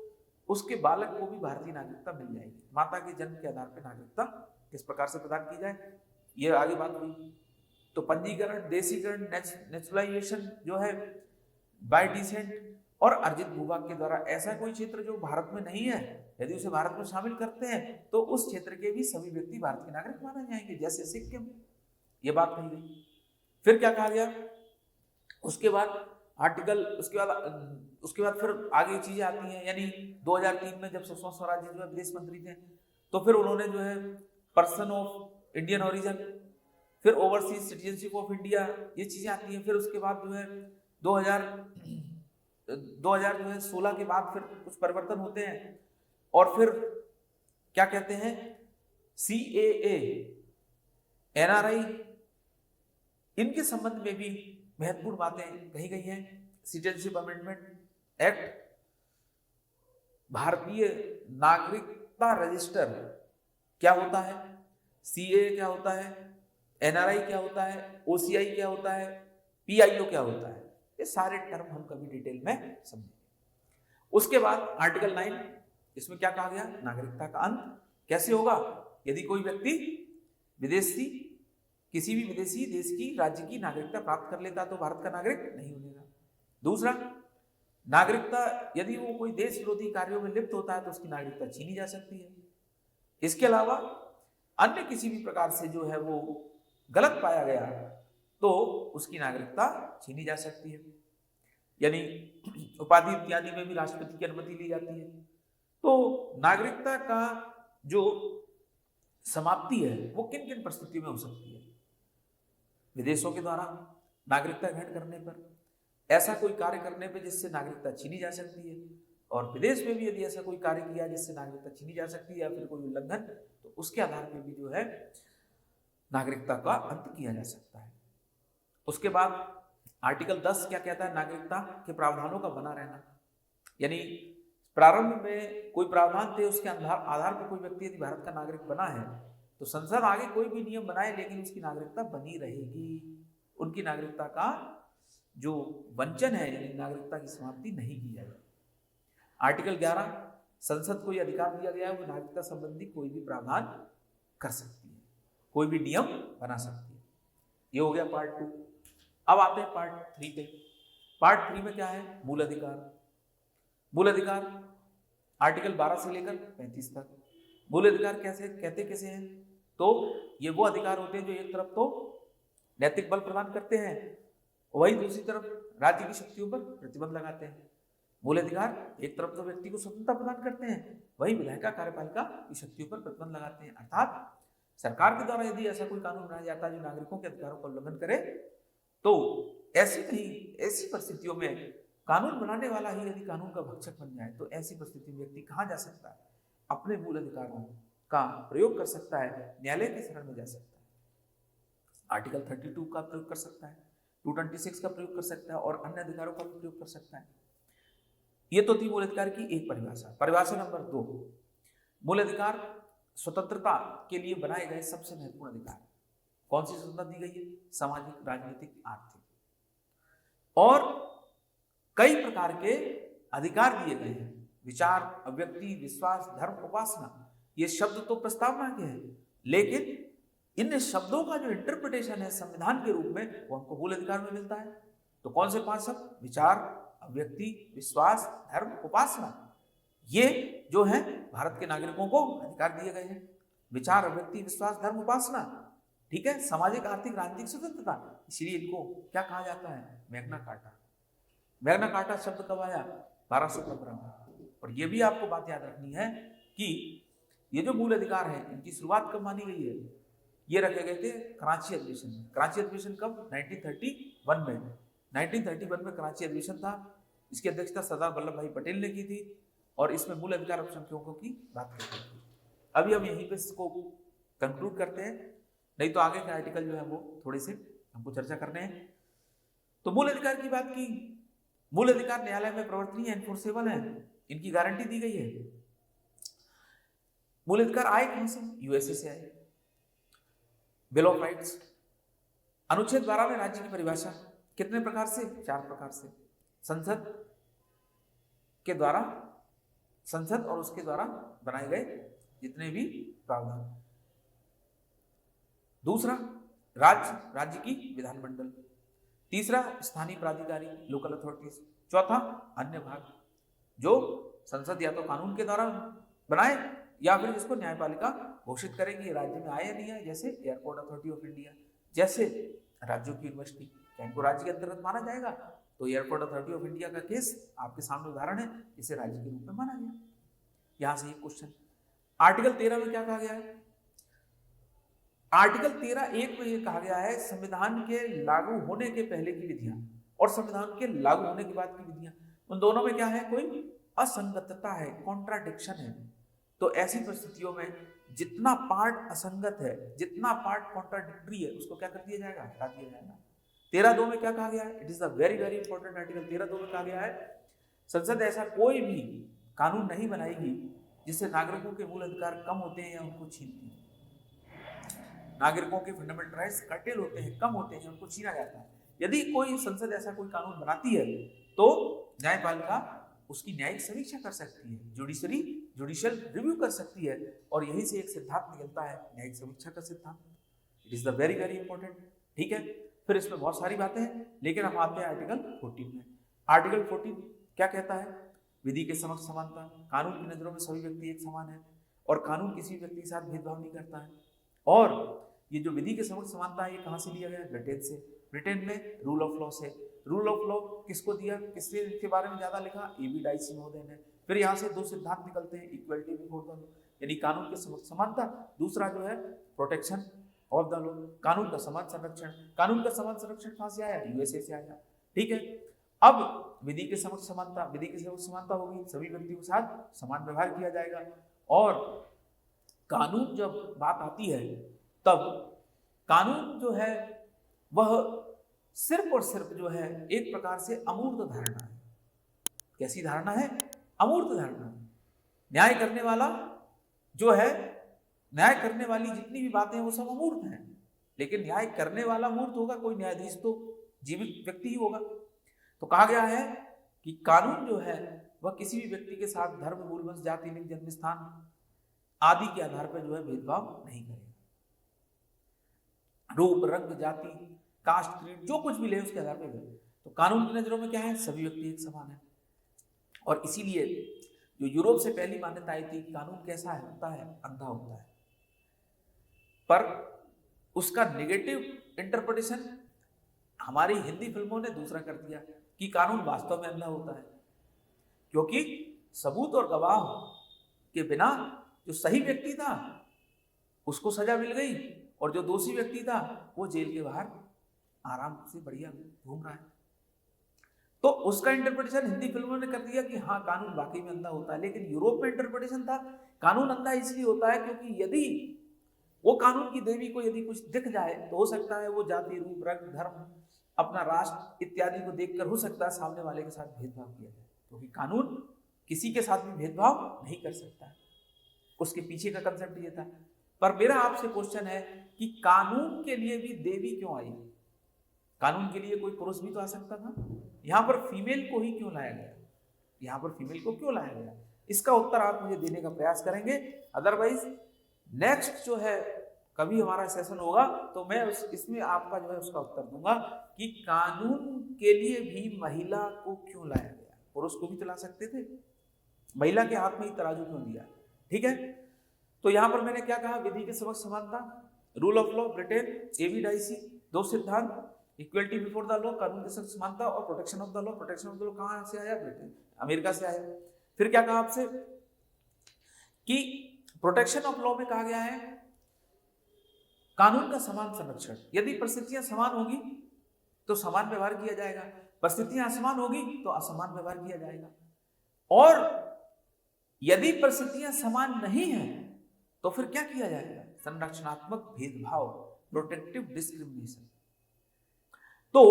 उसके बालक को भी भारतीय नागरिकता मिल जाएगी। माता के जन्म के आधार पर नागरिकता किस प्रकार से प्रदान की जाए, ये आगे बात हुई। तो पंजीकरण, देशीकरण, नेचुरलाइजेशन जो है बाय डिसेंट और अर्जित भूभाग के द्वारा, ऐसा कोई क्षेत्र जो भारत में नहीं है यदि उसे भारत में शामिल करते हैं तो उस क्षेत्र के भी सभी व्यक्ति भारत के नागरिक माने जाएंगे, जैसे सिक्किम। ये बात कही गई। फिर क्या कहा गया? उसके बाद फिर आगे चीजें आती हैं। यानी 2003 में जब सुषमा स्वराज जो है विदेश मंत्री थे, तो फिर उन्होंने जो है पर्सन ऑफ इंडियन ओरिजिन, फिर ओवरसीज सिटीजनशिप ऑफ इंडिया, ये चीजें आती हैं। फिर उसके बाद जो है 2016 के बाद फिर कुछ परिवर्तन होते हैं और फिर क्या कहते हैं, CAA, NRI, इनके संबंध में भी महत्वपूर्ण बातें कही गई हैं। सिटीजनशिप अमेंडमेंट एक्ट, भारतीय नागरिकता रजिस्टर क्या होता है, CAA क्या होता है, NRI क्या होता है, OCI क्या होता है, PIO क्या होता है, ये सारे टर्म हम कभी डिटेल में समझेंगे। उसके बाद आर्टिकल 9, इसमें क्या कहा गया? नागरिकता का अंत कैसे होगा? यदि कोई व्यक्ति किसी भी विदेशी देश की राज्य की नागरिकता प्राप्त कर लेता तो भारत का नागरिक नहीं होगा। दूसरा, नागरिकता यदि वो कोई देश विरोधी कार्यों में लिप्त होता है तो उसकी नागरिकता छीनी जा सकती है। इसके अलावा अन्य किसी भी प्रकार से जो है वो गलत पाया गया तो उसकी नागरिकता छीनी जा सकती है। यानी उपाधि इत्यादि में भी राष्ट्रपति की अनुमति ली जाती है। तो नागरिकता का जो समाप्ति है वो किन किन परिस्थितियों में हो सकती है? विदेशों के द्वारा नागरिकता ग्रहण करने पर, ऐसा कोई कार्य करने पर जिससे नागरिकता छीनी जा सकती है, और विदेश में भी यदि ऐसा कोई कार्य किया जिससे नागरिकता छीनी जा सकती है या फिर कोई उल्लंघन, तो उसके आधार पर भी जो है नागरिकता का अंत किया जा सकता है। उसके बाद आर्टिकल 10 क्या कहता है? नागरिकता के प्रावधानों का बना रहना, यानी प्रारंभ में कोई प्रावधान थे, उसके आधार पर कोई व्यक्ति यदि भारत का नागरिक बना है तो संसद आगे कोई भी नियम बनाए लेकिन उसकी नागरिकता बनी रहेगी, उनकी नागरिकता का जो वंचन है यानी नागरिकता की समाप्ति नहीं की जाएगी। आर्टिकल 11 संसद को यह अधिकार दिया गया है वो नागरिकता संबंधी कोई भी प्रावधान कर सकती है, कोई भी नियम बना सकती है। ये हो गया पार्ट 2। अब आते हैं पार्ट 3 पे। पार्ट 3 में क्या है? मूल अधिकार। मूल अधिकार आर्टिकल 12 से लेकर 35 तक। मूल अधिकार कैसे कैसे हैं? तो ये वो अधिकार होते हैं जो एक तरफ तो नैतिक बल प्रदान करते हैं, वही दूसरी तरफ राज्य की शक्तियों पर प्रतिबंध लगाते हैं। मूल अधिकार एक तरफ तो व्यक्ति को स्वतंत्रता प्रदान करते हैं, वही विधायिका कार्यपालिका की शक्तियों पर प्रतिबंध लगाते हैं। अर्थात सरकार के द्वारा यदि ऐसा कोई कानून बनाया जाता है जो नागरिकों के अधिकारों का उल्लंघन करे, तो ऐसी परिस्थितियों में कानून बनाने वाला ही यदि कानून का भक्षक बन जाए तो ऐसी परिस्थिति में व्यक्ति कहाँ जा सकता है? अपने मूल अधिकारों का प्रयोग कर सकता है, न्यायालय की शरण में जा सकता है, आर्टिकल 32 का प्रयोग कर सकता है, 226 का प्रयोग कर सकता है और अन्य अधिकारों का भी प्रयोग कर सकता है। ये तो थी मूल अधिकार की एक परिभाषा। परिभाषा नंबर 2, मूल अधिकार स्वतंत्रता के लिए बनाए गए सबसे महत्वपूर्ण अधिकार। कौन सी स्वतंत्रता दी गई है? सामाजिक, राजनीतिक, आर्थिक। और कई प्रकार के अधिकार दिए गए हैं, विचार, अभिव्यक्ति, विश्वास, धर्म, उपासना। ये शब्द तो प्रस्तावना के हैं, लेकिन इन शब्दों का जो इंटरप्रिटेशन है संविधान के रूप में वो हमको मूल अधिकार में मिलता है। तो कौन से 5 शब्द? विचार, अभिव्यक्ति, विश्वास, धर्म, उपासना। ये जो है भारत के नागरिकों को अधिकार दिए गए हैं। विचार, अभिव्यक्ति, विश्वास, धर्म, उपासना, ठीक है। सामाजिक, आर्थिक, राजनीतिक स्वतंत्रता, इसलिए इनको क्या कहा जाता है? Magna carta. मैग्ना कार्टा शब्द कब आया? 1215 में। और ये भी आपको बात याद रखनी है कि ये जो मूल अधिकार है इनकी शुरुआत कब मानी गई है? ये रखे गए थे कराची अधिवेशन में। कराची अधिवेशन कब? 1931 में। 1931 में कराची अधिवेशन था। इसकी अध्यक्षता सरदार वल्लभ भाई पटेल ने की थी और इसमें मूल अधिकार अल्पसंख्यकों की बात करते थे। अभी हम यहीं पे इसको कंक्लूड करते हैं, नहीं तो आगे के आर्टिकल जो है वो थोड़े से हमको चर्चा करने हैं। तो मूल अधिकार की बात की। मूल अधिकार न्यायालय में प्रवर्तनीय, एनफोर्सेबल है, इनकी गारंटी दी गई है। मूल अधिकार आए कहां से? यूएसए से आए। बिल ऑफ राइट्स, अनुच्छेद 12 में राज्य की परिभाषा कितने प्रकार से? 4 प्रकार से। संसद के द्वारा, संसद और उसके द्वारा बनाए गए जितने भी प्रावधान। दूसरा, राज्य की विधानमंडल। तीसरा, स्थानीय प्राधिकारी, लोकल अथॉरिटीज। चौथा, अन्य भाग, जो संसद या तो कानून के द्वारा बनाए या फिर जिसको न्यायपालिका घोषित करेंगे राज्य में आए या नहीं आए, जैसे एयरपोर्ट अथॉरिटी ऑफ इंडिया, जैसे राज्यों की यूनिवर्सिटी, क्या इनको राज्य के अंतर्गत माना जाएगा? तो एयरपोर्ट अथॉरिटी ऑफ इंडिया का केस आपके सामने उदाहरण है, इसे राज्य के रूप में माना गया। यहां से एक क्वेश्चन। आर्टिकल 13 में क्या कहा गया है? आर्टिकल 13(1) में यह कहा गया है संविधान के लागू होने के पहले की विधियां और संविधान के लागू होने के बाद की विधियां, उन दोनों में क्या है? कोई असंगतता है, कॉन्ट्राडिक्शन है। तो ऐसी परिस्थितियों में जितना पार्ट असंगत है, जितना पार्ट कॉन्ट्राडिक्टरी है, उसको क्या कर दिया जाएगा? हटा दिया जाएगा। 13(2) में क्या कहा गया है? It is the very very important article. 13(2) में कहा गया है संसद ऐसा कोई भी कानून नहीं बनाएगी जिससे नागरिकों के मूल अधिकार कम होते हैं या उनको छीनती है। नागरिकों के फंडामेंटल राइट्स कर्टेल होते हैं, कम होते हैं, उनको छीना जाता है। यदि कोई संसद ऐसा कोई कानून बनाती है तो न्यायपालिका उसकी न्यायिक समीक्षा कर सकती है, जुडिशियल रिव्यू कर सकती है, और यही से एक सिद्धांत निकलता है न्यायिक समीक्षा का सिद्धांत। It is the very very important, ठीक है। फिर इसमें बहुत सारी बातें हैं, लेकिन हम आते हैं आर्टिकल 14 में। आर्टिकल 14 क्या कहता है? विधि के समक्ष समानता। कानून की नजरों में सभी व्यक्ति एक समान है और कानून किसी व्यक्ति के साथ भेदभाव नहीं करता है। और ये जो विधि के समक्ष समानता है, ये कहां से लिया गया? ब्रिटेन से। ब्रिटेन में रूल ऑफ लॉ से। रूल ऑफ लॉ किसको दिया, किसने इसके बारे में ज्यादा लिखा? ए.बी. डाइसी महोदय ने। फिर यहाँ से 2 सिद्धांत निकलते हैं, इक्वलिटी बिफोर द लॉ, यानी कानून के समक्ष समानता, दूसरा जो है प्रोटेक्शन ऑफ द लॉ, कानून का समान संरक्षण। कानून का समान संरक्षण कहां से आया? यूएसए से आया, ठीक है। अब विधि के समक्ष समानता, विधि के समक्ष समानता होगी, सभी व्यक्तियों के साथ समान व्यवहार किया जाएगा। और कानून जब बात आती है तब कानून जो है वह सिर्फ और सिर्फ जो है एक प्रकार से अमूर्त धारणा है। कैसी धारणा है? अमूर्त धारणा। न्याय करने वाला जो है, न्याय करने वाली जितनी भी बातें वो सब अमूर्त हैं, लेकिन न्याय करने वाला मूर्त होगा, कोई न्यायाधीश तो जीवित व्यक्ति ही होगा। तो कहा गया है कि कानून जो है वह किसी भी व्यक्ति के साथ धर्म, मूल, वंश, जाति, लिंग, जन्म स्थान आदि के आधार पर जो है भेदभाव नहीं करेगा। रूप, रंग, जाति, कास्ट, क्रीड जो कुछ भी ले उसके आधार पर। तो कानून की नजरों में क्या है? सभी व्यक्ति एक समान है। और इसीलिए जो यूरोप से पहली मान्यता आई थी, कानून कैसा है? होता है अंधा होता है, पर उसका नेगेटिव इंटरप्रिटेशन हमारी हिंदी फिल्मों ने दूसरा कर दिया कि कानून वास्तव में अंधा होता है, क्योंकि सबूत और गवाह के बिना जो सही व्यक्ति था उसको सजा मिल गई और जो दोषी व्यक्ति था वो जेल के बाहर आराम से बढ़िया घूम रहा है। तो उसका इंटरप्रिटेशन हिंदी फिल्मों ने कर दिया कि हाँ कानून वाकई में अंधा होता है। लेकिन यूरोप में इंटरप्रिटेशन था कानून अंधा इसलिए होता है क्योंकि यदि वो कानून की देवी को यदि कुछ दिख जाए तो हो सकता है वो जाति, रूप, रंग, धर्म, अपना राष्ट्र इत्यादि को देखकर हो सकता है सामने वाले के साथ भेदभाव किया जाए, क्योंकि कानून किसी के साथ भी भेदभाव नहीं कर सकता। उसके पीछे का कंसेप्ट ये था। पर मेरा आपसे क्वेश्चन है कि कानून के लिए भी देवी क्यों आई? कानून के लिए कोई पुरुष भी तो आ सकता था, यहाँ पर फीमेल को ही क्यों लाया गया? यहाँ पर फीमेल को क्यों लाया गया? इसका उत्तर आप मुझे देने का प्रयास करेंगे। अदरवाइज नेक्स्ट जो है कभी हमारा सेशन होगा तो मैं इसमें आपका जो है उसका उत्तर दूंगा कि कानून के लिए भी महिला को क्यों लाया गया? पुरुष को भी चला सकते थे, महिला के हाथ में ही तराजू क्यों दिया? ठीक है, तो यहां पर मैंने क्या कहा? विधि के समक्ष समानता, rule of law, Britain, AV Dicey, दो सिद्धांत, इक्वलिटी बिफोर द लॉ, कानून के समक्ष समानता और protection of the law. Protection of the law कहां से आया? ब्रिटेन, अमेरिका से आया। फिर क्या कहा आपसे कि प्रोटेक्शन ऑफ लॉ में कहा गया है कानून का समान संरक्षण। यदि परिस्थितियां समान होगी तो समान व्यवहार किया जाएगा, परिस्थितियां असमान होगी तो असमान व्यवहार किया जाएगा। और यदि परिस्थितियां समान नहीं है तो फिर क्या किया जाएगा? संरक्षणात्मक भेदभाव, प्रोटेक्टिव डिस्क्रिमिनेशन। तो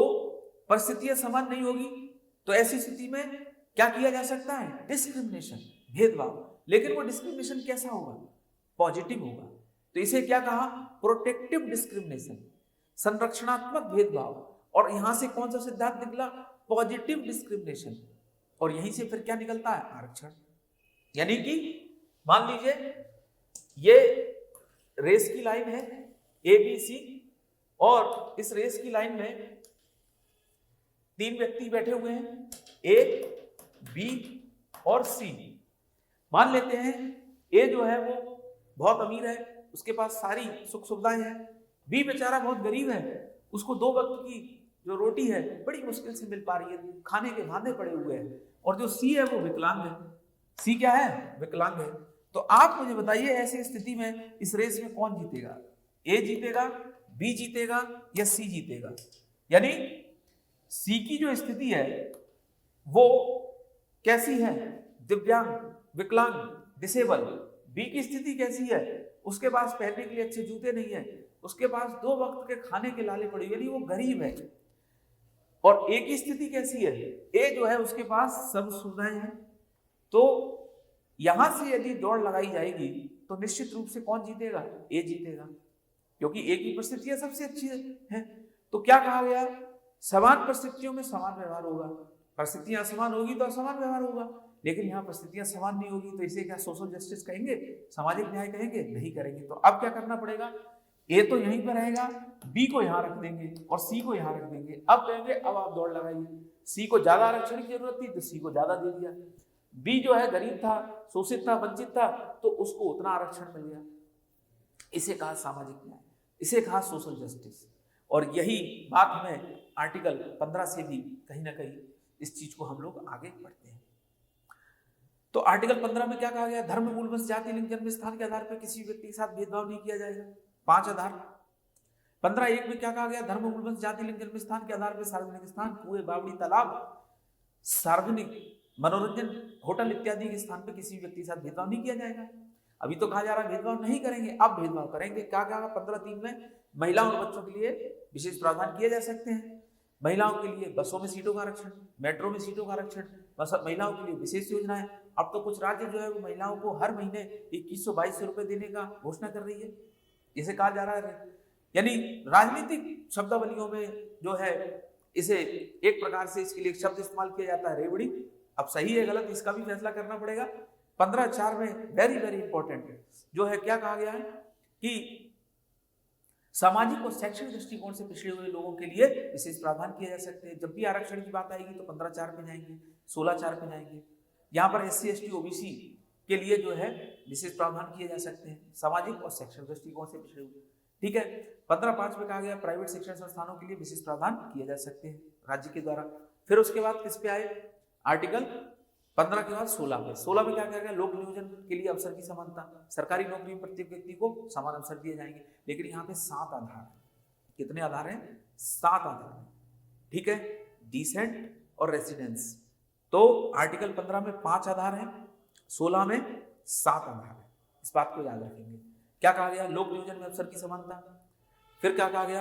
परिस्थितियां समान नहीं होगी तो ऐसी स्थिति में क्या किया जा सकता है? डिस्क्रिमिनेशन, भेदभाव। लेकिन वो डिस्क्रिमिनेशन कैसा होगा? पॉजिटिव होगा। तो इसे क्या कहा? प्रोटेक्टिव डिस्क्रिमिनेशन, संरक्षणात्मक भेदभाव। और यहां से कौन सा सिद्धांत निकला? Positive discrimination. और यहीं से फिर क्या निकलता है? आरक्षण। यानी कि मान लीजिए ये रेस की लाइन है ABC और इस रेस की लाइन में तीन व्यक्ति बैठे हुए हैं, A, B और C। मान लेते हैं A जो है वो बहुत अमीर है, उसके पास सारी सुख सुविधाएं हैं। B बेचारा बहुत गरीब है, उसको दो वक्त की जो रोटी है बड़ी मुश्किल से मिल पा रही है, खाने के भांडे पड़े हुए हैं। और जो C है वो विकलांग है। C क्या है? विकलांग है। तो आप मुझे बताइए ऐसी स्थिति में इस रेस में कौन जीतेगा? A जीतेगा, B जीतेगा या C जीतेगा? यानी C की जो स्थिति है वो कैसी है? दिव्यांग, विकलांग, डिसेबल। B की स्थिति कैसी है? उसके पास पहनने के लिए अच्छे जूते नहीं है, उसके पास दो वक्त के खाने के लाले पड़े, यानी वो गरीब है। और A की स्थिति कैसी है? A जो है उसके पास सब सुविधाएं हैं। तो यहां से यदि दौड़ लगाई जाएगी तो निश्चित रूप से कौन जीतेगा? A जीतेगा, क्योंकि A की परिस्थितियां सबसे अच्छी है। तो क्या कहा गया? समान परिस्थितियों में समान व्यवहार होगा, परिस्थितियां असमान होगी तो असमान व्यवहार होगा। लेकिन यहाँ परिस्थितियां समान नहीं होगी तो इसे क्या सोशल जस्टिस कहेंगे? सामाजिक न्याय कहेंगे? नहीं करेंगे। तो अब क्या करना पड़ेगा? A तो यहीं पर रहेगा, B को यहाँ रख देंगे और C को यहाँ रख देंगे। अब कहेंगे अब आप दौड़ लगाइए। C को ज्यादा आरक्षण की जरूरत थी तो C को ज्यादा दे दिया। B जो है गरीब था, शोषित था, वंचित था, तो उसको उतना आरक्षण मिल गया। इसे कहा सामाजिक न्याय, इसे कहा सोशल जस्टिस। और यही बात हमें आर्टिकल 15 से भी कहीं ना कहीं इस चीज को हम लोग आगे बढ़ते हैं। तो आर्टिकल 15 में क्या कहा गया? धर्म, मूल, वंश, जाति, लिंग, जन्म स्थान के आधार पर किसी व्यक्ति के साथ भेदभाव नहीं किया जाएगा। 5 आधार। 15(1) में क्या कहा गया? धर्म, मूल, वंश, जाति, लिंग, जन्म स्थान के आधार पर सार्वजनिक स्थान, कुएं, बावड़ी, तालाब, सार्वजनिक मनोरंजन होटल इत्यादि के स्थान पे किसी व्यक्ति के साथ भेदभाव नहीं किया जाएगा। अभी तो कहा जा रहा है भेदभाव नहीं करेंगे, अब भेदभाव करेंगे। क्या क्या 15(3) में महिलाओं और बच्चों के लिए विशेष प्रावधान किए जा सकते हैं। महिलाओं के लिए बसों में सीटों का आरक्षण, मेट्रो में सीटों का आरक्षण, महिलाओं के लिए विशेष योजनाएं। अब तो कुछ राज्य जो है वो महिलाओं को हर महीने 2100-2200 रुपए देने का घोषणा कर रही है। इसे कहा जा रहा है, यानी राजनीतिक शब्दावलियों में जो है इसे एक प्रकार से इसके लिए शब्द इस्तेमाल किया जाता है रेवड़ी। अब सही है गलत इसका भी फैसला करना पड़ेगा। 15(4) में वेरी वेरी इंपॉर्टेंट जो है क्या कहा गया है कि सामाजिक और शैक्षणिक दृष्टिकोण से पिछड़े हुए लोगों के लिए विशेष प्रावधान किए जा सकते हैं। जब भी आरक्षण की बात आएगी तो 15(4) पे जाएंगे, 16(4) पे जाएंगे। यहाँ पर SC ST OBC के लिए जो है विशेष प्रावधान किए जा सकते हैं, सामाजिक और शैक्षणिक दृष्टिकोण से पिछड़े हुए। ठीक है। 15(5) में कहा गया प्राइवेट शिक्षण संस्थानों के लिए विशेष प्रावधान किए जा सकते हैं राज्य के द्वारा। फिर उसके बाद किस पे आए, आर्टिकल 15 के बाद 16 में। 16 में क्या कहा गया, लोक नियोजन के लिए अवसर की समानता, सरकारी नौकरी में प्रत्येक व्यक्ति को समान अवसर दिए जाएंगे। लेकिन यहाँ पे 7 आधार हैं। कितने आधार हैं? 7 आधार हैं। ठीक है, डिसेंट और रेसिडेंस। तो आर्टिकल 15 में 5 आधार हैं, 16 में 7 आधार हैं। इस बात को याद रखेंगे। क्या कहा गया, लोक नियोजन में अवसर की समानता। फिर क्या कहा गया,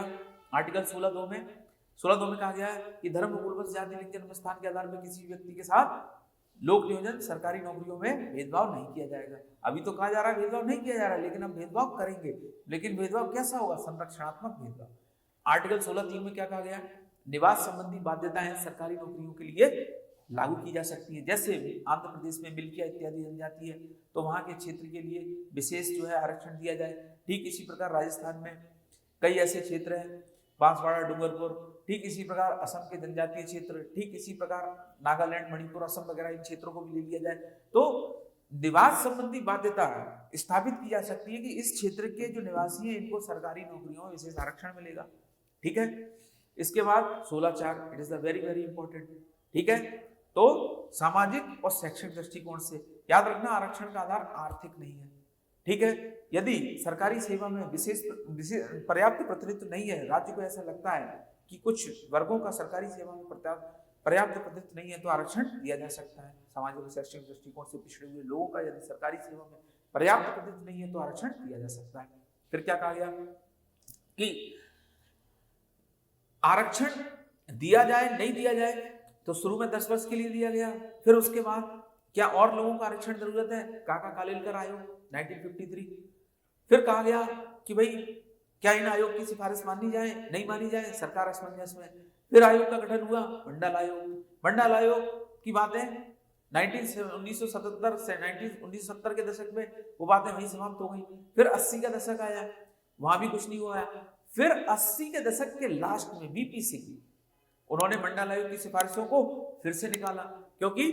आर्टिकल 16(2) में कहा गया है कि धर्म, कुलवंश, जाति, लिंग, जन्म स्थान के आधार पर किसी व्यक्ति के साथ लोक नियोजन सरकारी नौकरियों में भेदभाव नहीं किया जाएगा। अभी तो कहा जा रहा है भेदभाव नहीं किया जा रहा है, लेकिन हम भेदभाव करेंगे। लेकिन भेदभाव कैसा होगा, संरक्षणात्मक भेदभाव। आर्टिकल 16(3) में क्या कहा गया, निवास संबंधी बाध्यताएं सरकारी नौकरियों के लिए लागू की जा सकती है। जैसे आंध्र प्रदेश में मिल्किया इत्यादि जनजाति है तो वहां के क्षेत्र के लिए विशेष जो है आरक्षण दिया जाए। ठीक इसी प्रकार राजस्थान में कई ऐसे क्षेत्र हैं, बांसवाड़ा, डूंगरपुर, ठीक इसी प्रकार असम के जनजातीय क्षेत्र, ठीक इसी प्रकार नागालैंड, मणिपुर, असम वगैरह इन क्षेत्रों को भी ले लिया जाए तो निवास संबंधी बाध्यता स्थापित की जा सकती है कि इस क्षेत्र के जो निवासी हैं इनको सरकारी नौकरियों में विशेष आरक्षण मिलेगा। ठीक है। इसके बाद 16(4) it is the very very important. ठीक है। तो सामाजिक और शैक्षणिक दृष्टिकोण से याद रखना, आरक्षण का आधार आर्थिक नहीं है। ठीक है। यदि सरकारी सेवा में विशेष पर्याप्त प्रतिनिधित्व नहीं है, राज्य को ऐसा लगता है कि कुछ वर्गों का सरकारी सेवा में पर्याप्त प्रतिनिधित्व नहीं है तो आरक्षण दिया जा सकता है। सामाजिक और शैक्षणिक दृष्टिकोण से पिछड़े हुए लोगों का यदि सरकारी सेवा में पर्याप्त प्रतिनिधित्व नहीं है तो आरक्षण दिया जा सकता है। फिर क्या कहा गया कि आरक्षण दिया जाए नहीं दिया जाए तो शुरू में 10 वर्ष के लिए दिया गया। फिर उसके बाद क्या और लोगों का आरक्षण जरूरत है, काका कालेलकर आयोग 1953। फिर कहा गया कि भाई क्या इन आयोग की सिफारिश मानी जाए नहीं मानी जाए, सरकार असमंजस में। फिर आयोग का गठन हुआ, मंडल आयोग। मंडल आयोग की बातें 1977 से 1970 के दशक में वो बातें वहीं समाप्त हो गई। फिर 80 का दशक आया, वहां भी कुछ नहीं हुआ। फिर 80 के दशक के लास्ट में VP सिंह उन्होंने मंडल आयोग की सिफारिशों को फिर से निकाला, क्योंकि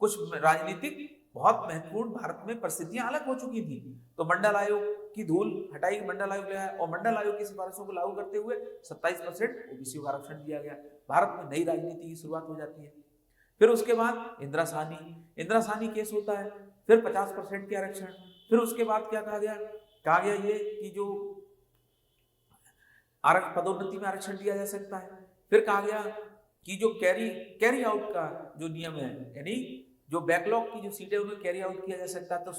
कुछ राजनीतिक बहुत महत्वपूर्ण भारत में परिस्थितियां अलग हो चुकी थी। तो मंडल आयोग की धूल हटाई, मंडल आयोग लाया और मंडल आयोग की सिफारिशों को लागू करते हुए 27% OBC को आरक्षण दिया गया। भारत में नई राजनीति की शुरुआत हो जाती है। फिर उसके बाद इंदिरा साहनी केस होता है, फिर 50% के आरक्षण। फिर उसके बाद क्या कहा गया ये कि जो पदोन्नति में आरक्षण दिया जा सकता है। फिर कहा गया कि जो कैरी आउट का जो नियम है, यानी जो बैकलॉग की जो सीटें उन्हें कैरी आउट किया जा सकता है। तो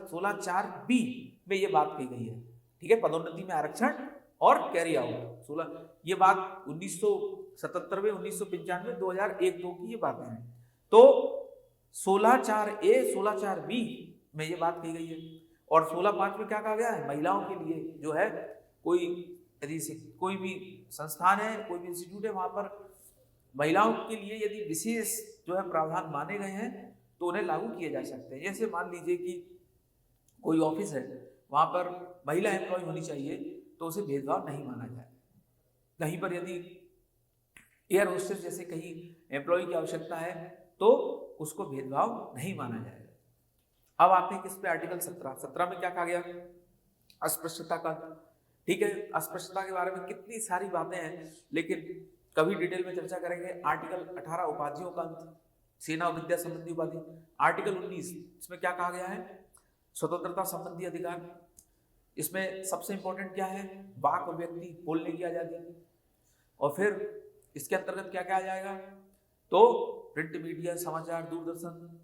16(4)B में ये बात कही गई है। ठीक है, पदोन्नति में आरक्षण और कैरी आउट 16, ये बात 1977 में, 1995, 2001-2 की ये बातें हैं। तो 16(4)A 16(4)B में ये बात कही गई है। और 16(5) में क्या कहा गया है, महिलाओं के लिए जो है कोई भी संस्थान है, कोई भी इंस्टीट्यूट है, वहां पर महिलाओं के लिए यदि विशेष जो है प्रावधान माने गए हैं तो उन्हें लागू किए जा सकते हैं। जैसे मान लीजिए कि कोई ऑफिस है, वहां पर महिला एम्प्लॉय होनी चाहिए तो उसे भेदभाव नहीं माना जाए। कहीं पर यदि एयर होस्टेस जैसे कहीं एम्प्लॉय की आवश्यकता है तो उसको भेदभाव नहीं माना जाएगा। अब आते हैं किस पे, आर्टिकल 17 में क्या कहा गया, अस्पृश्यता का। ठीक है, अस्पृश्यता के बारे में कितनी सारी बातें हैं, लेकिन कभी डिटेल में चर्चा करेंगे। आर्टिकल 18 उपाधियों का अंत, सेना और विद्या संबंधी उपाधि। आर्टिकल 19 इसमें क्या कहा गया है, स्वतंत्रता संबंधी अधिकार। इसमें सबसे इंपॉर्टेंट क्या है, वाक अभिव्यक्ति, बोलने की आजादी। और फिर इसके अंतर्गत क्या क्या आ जाएगा, तो प्रिंट मीडिया, समाचार, दूरदर्शन,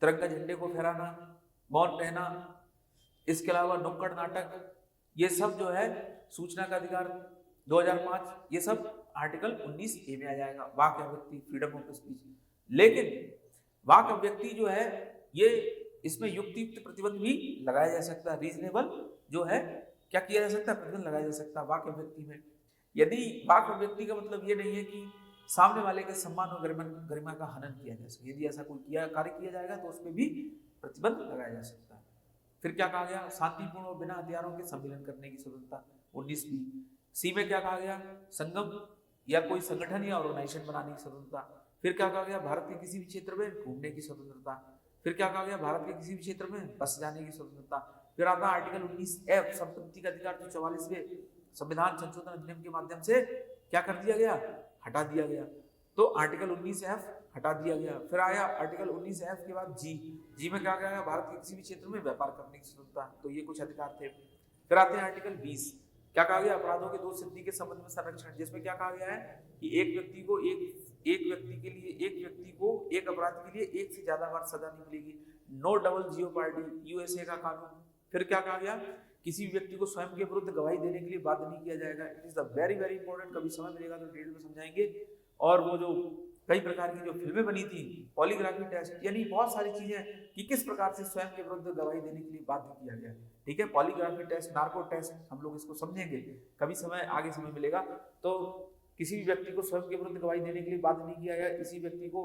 तिरंगा झंडे को फहराना, मौन रहना, इसके अलावा नुक्कड़ नाटक, ये सब जो है सूचना का अधिकार 2005, ये सब आर्टिकल 19A में आ जाएगा, वाक अभिव्यक्ति, फ्रीडम ऑफ स्पीच। लेकिन वाक अभिव्यक्ति जो है ये इसमें युक्तियुक्त प्रतिबंध भी लगाया जा सकता है, रीजनेबल जो है क्या किया जा सकता है, प्रतिबंध लगाया जा सकता है वाक अभिव्यक्ति में। यदि वाक अभिव्यक्ति का मतलब ये नहीं है कि सामने वाले के सम्मान और गरिमा का हनन किया जा सके, यदि ऐसा कोई कार्य किया जाएगा तो उसमें भी प्रतिबंध लगाया जा सकता है। फिर क्या कहा गया, शांतिपूर्ण और बिना हथियारों के सम्मेलन करने की स्वतंत्रता 19B। सी में क्या कहा गया, संगम या कोई संगठन या ऑर्गेनाइजेशन बनाने की स्वतंत्रता। फिर क्या कहा गया, भारत के किसी भी क्षेत्र में घूमने की स्वतंत्रता। फिर क्या कहा गया, भारत के किसी भी क्षेत्र में बस जाने की स्वतंत्रता। फिर आता है आर्टिकल 19F, संपत्ति का अधिकार, जो 44वें संविधान संशोधन अधिनियम के माध्यम से क्या कर दिया गया, हटा दिया गया। तो आर्टिकल 19F हटा दिया गया। फिर आया आर्टिकल 19F के बाद जी में क्या गया, भारत के किसी भी क्षेत्र में व्यापार करने की स्वतंत्रता। तो ये कुछ अधिकार थे। फिर आते हैं आर्टिकल 20, क्या कहा गया, अपराधों के दोष सिद्धि के संबंध में संरक्षण, जिसमें क्या कहा गया है कि एक व्यक्ति को एक अपराध के लिए एक से ज्यादा बार सजा नहीं मिलेगी, नो डबल जियोपार्डी, यूएसए का कानून। फिर क्या कहा गया, किसी भी व्यक्ति को स्वयं के विरुद्ध गवाही देने के लिए बाध्य नहीं किया जाएगा। It is the very very important, कभी समय मिलेगा तो डिटेल में समझाएंगे। और वो जो कई प्रकार की जो फिल्में बनी थी, पॉलीग्राफी टेस्ट, यानी बहुत सारी चीजें कि किस प्रकार से स्वयं के विरुद्ध गवाही देने के लिए बाध्य किया गया। ठीक है, पॉलीग्राफी टेस्ट, नार्को टेस्ट, हम लोग इसको समझेंगे कभी आगे समय मिलेगा। तो किसी भी व्यक्ति को स्वयं के विरुद्ध गवाही देने के लिए बाध्य नहीं किया गया, किसी व्यक्ति को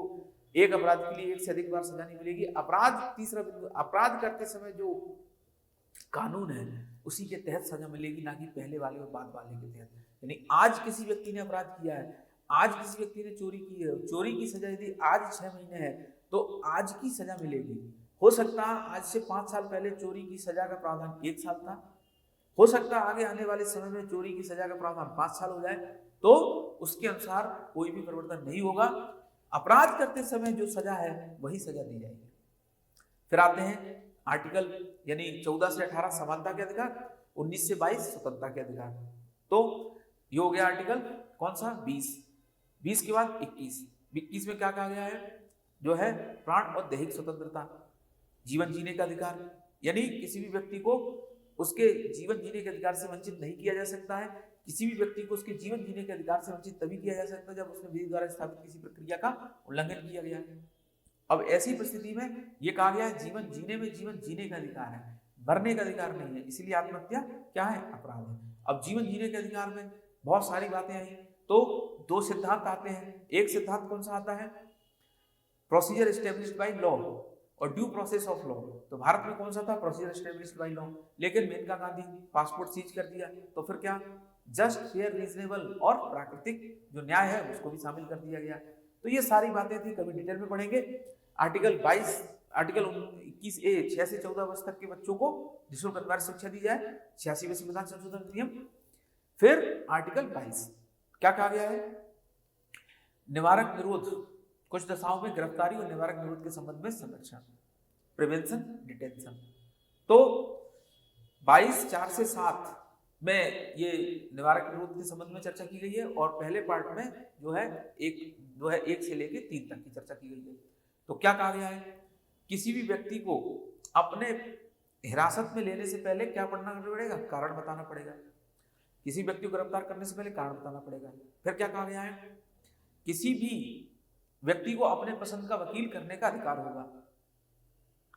एक अपराध के लिए एक से अधिक बार सजा नहीं मिलेगी। अपराध, तीसरा बिंदु, अपराध करते समय जो कानून है उसी के तहत सजा मिलेगी, ना कि पहले वाले और बाद वाले के तहत। यानी आज किसी व्यक्ति ने अपराध किया है, आज किसी व्यक्ति ने चोरी की है, चोरी की सजा यदि आज 6 महीने है तो आज की सजा मिलेगी। हो सकता है आज से 5 साल पहले चोरी की सजा का प्रावधान 1 साल था, हो सकता है आगे आने वाले समय में चोरी की सजा का प्रावधान 5 साल हो जाए, तो उसके अनुसार कोई भी परिवर्तन नहीं होगा। अपराध करते समय जो सजा है वही सजा दी जाएगी। फिर आते हैं आर्टिकल यानी 14 से 18 समानता के अधिकार, 19 से 22 स्वतंत्रता के अधिकार। तो ये हो गया आर्टिकल कौन सा, 20 के बाद 21 में क्या कहा गया है, जो है प्राण और दैहिक स्वतंत्रता, जीवन जीने का अधिकार, यानी किसी भी व्यक्ति को उसके जीवन जीने के अधिकार से वंचित नहीं किया जा सकता है। किसी भी व्यक्ति को उसके जीवन जीने के अधिकार से वंचित तभी किया जा सकता है जब उसने विधि द्वारा स्थापित किसी प्रक्रिया का उल्लंघन किया गया है। अब ऐसी परिस्थिति में ये कहा गया है जीवन जीने में जीवन जीने का अधिकार है, मरने का अधिकार नहीं है, इसीलिए आत्महत्या क्या है, अपराध है। अब जीवन जीने के अधिकार में बहुत सारी बातें आई, तो 2 सिद्धांत आते हैं। एक सिद्धांत कौन सा आता है, प्रोसीजर एस्टेब्लिश्ड बाय लॉ और ड्यू प्रोसेस ऑफ लॉ। तो भारत में कौन सा था, प्रोसीजर एस्टेब्लिश्ड बाय लॉ। लेकिन मेनका गांधी पासपोर्ट सीज कर दिया, तो फिर क्या, जस्ट, फेयर, रीजनेबल और प्राकृतिक जो न्याय है उसको भी शामिल कर दिया गया। तो ये सारी बातें थी, कभी डिटेल में पढ़ेंगे। आर्टिकल 22, आर्टिकल 21A 6 से 14 वर्ष तक के बच्चों को निःशुल्क अनिवार्य शिक्षा दी जाए, 86वें संविधान संशोधन अधिनियम। फिर आर्टिकल 22 क्या कहा गया है, निवारक निरोध, कुछ दशाओं में गिरफ्तारी और निवारक निरोध के संबंध में संरक्षण, प्रिवेंशन, डिटेंशन। तो 22(4) से 7 में ये निवारक निरोध के संबंध में चर्चा की गई है, और पहले पार्ट में जो है 1 से लेके 3 तक की चर्चा की गई है। तो क्या कहा गया है, किसी भी व्यक्ति को अपने हिरासत में लेने से पहले क्या पढ़ना पड़ेगा, कारण बताना पड़ेगा। किसी व्यक्ति को गिरफ्तार करने से पहले कारण बताना पड़ेगा। फिर क्या कहा गया है, किसी भी व्यक्ति को अपने पसंद का वकील करने का अधिकार होगा,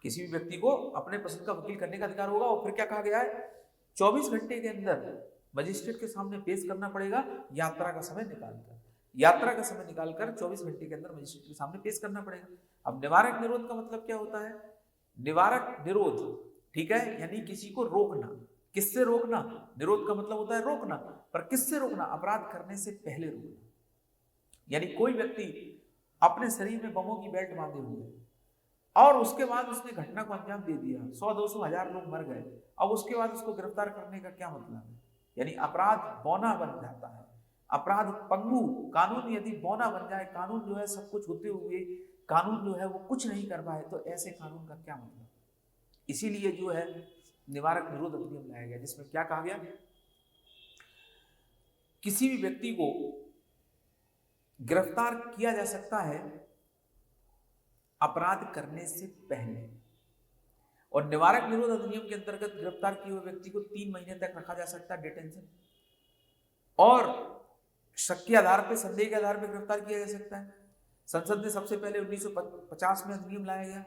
किसी भी व्यक्ति को अपने पसंद का वकील करने का अधिकार होगा। और फिर क्या कहा गया है, 24 घंटे के अंदर मजिस्ट्रेट के सामने पेश करना पड़ेगा, यात्रा का समय निकालकर, यात्रा का समय निकालकर 24 घंटे के अंदर मजिस्ट्रेट के सामने पेश करना पड़ेगा। अब निवारक निरोध का मतलब क्या होता है, निवारक निरोध, ठीक है, यानी किसी को रोकना। किससे रोकना, निरोध का मतलब होता है रोकना, पर किससे रोकना, अपराध करने से पहले रोकना। यानी कोई व्यक्ति अपने शरीर में बमों की बेल्ट बांधे हुए और उसके बाद उसने घटना को अंजाम दे दिया, 100, 200, 1000 लोग मर गए, अब उसके बाद उसको गिरफ्तार करने का क्या मतलब है। यानी अपराध बौना बन जाता है, अपराध पंगु, कानून यदि बौना बन जाए, कानून जो है सब कुछ होते हुए कानून जो है वो कुछ नहीं कर पाए, तो ऐसे कानून का क्या मतलब। इसीलिए जो है निवारक निरोध अधिनियम लाया गया, जिसमें क्या कहा गया, किसी भी व्यक्ति को गिरफ्तार किया जा सकता है अपराध करने से पहले, और निवारक निरोध अधिनियम के अंतर्गत गिरफ्तार किए हुए व्यक्ति को 3 महीने तक रखा जा सकता है डिटेंशन, और शक के आधार पर, संदेह के आधार पर गिरफ्तार किया जा सकता है। संसद ने सबसे पहले 1950 में अधिनियम लाया गया,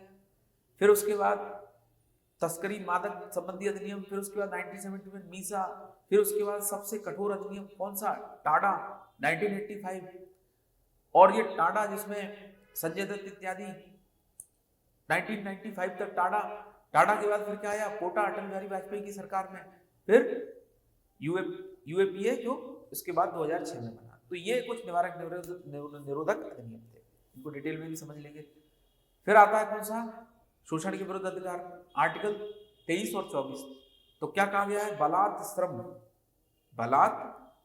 फिर उसके बाद तस्करी मादक संबंधी अधिनियम, फिर उसके बाद 1970 में मीसा, फिर उसके बाद सबसे कठोर अधिनियम कौन सा, टाडा 1985, और ये टाडा जिसमें संजय दत्त इत्यादि 1995 तक टाडा के बाद फिर क्या आया, कोटा अटल बिहारी वाजपेयी की सरकार में, फिर यूएपीए जो इसके बाद 2006 में बना। तो ये कुछ निवारक निरोधक अधिनियम थे, इनको डिटेल में भी समझ लेंगे। फिर आता है कौन सा, शोषण के विरुद्ध अधिकार, आर्टिकल 23 और 24। तो क्या कहा गया है, बलात्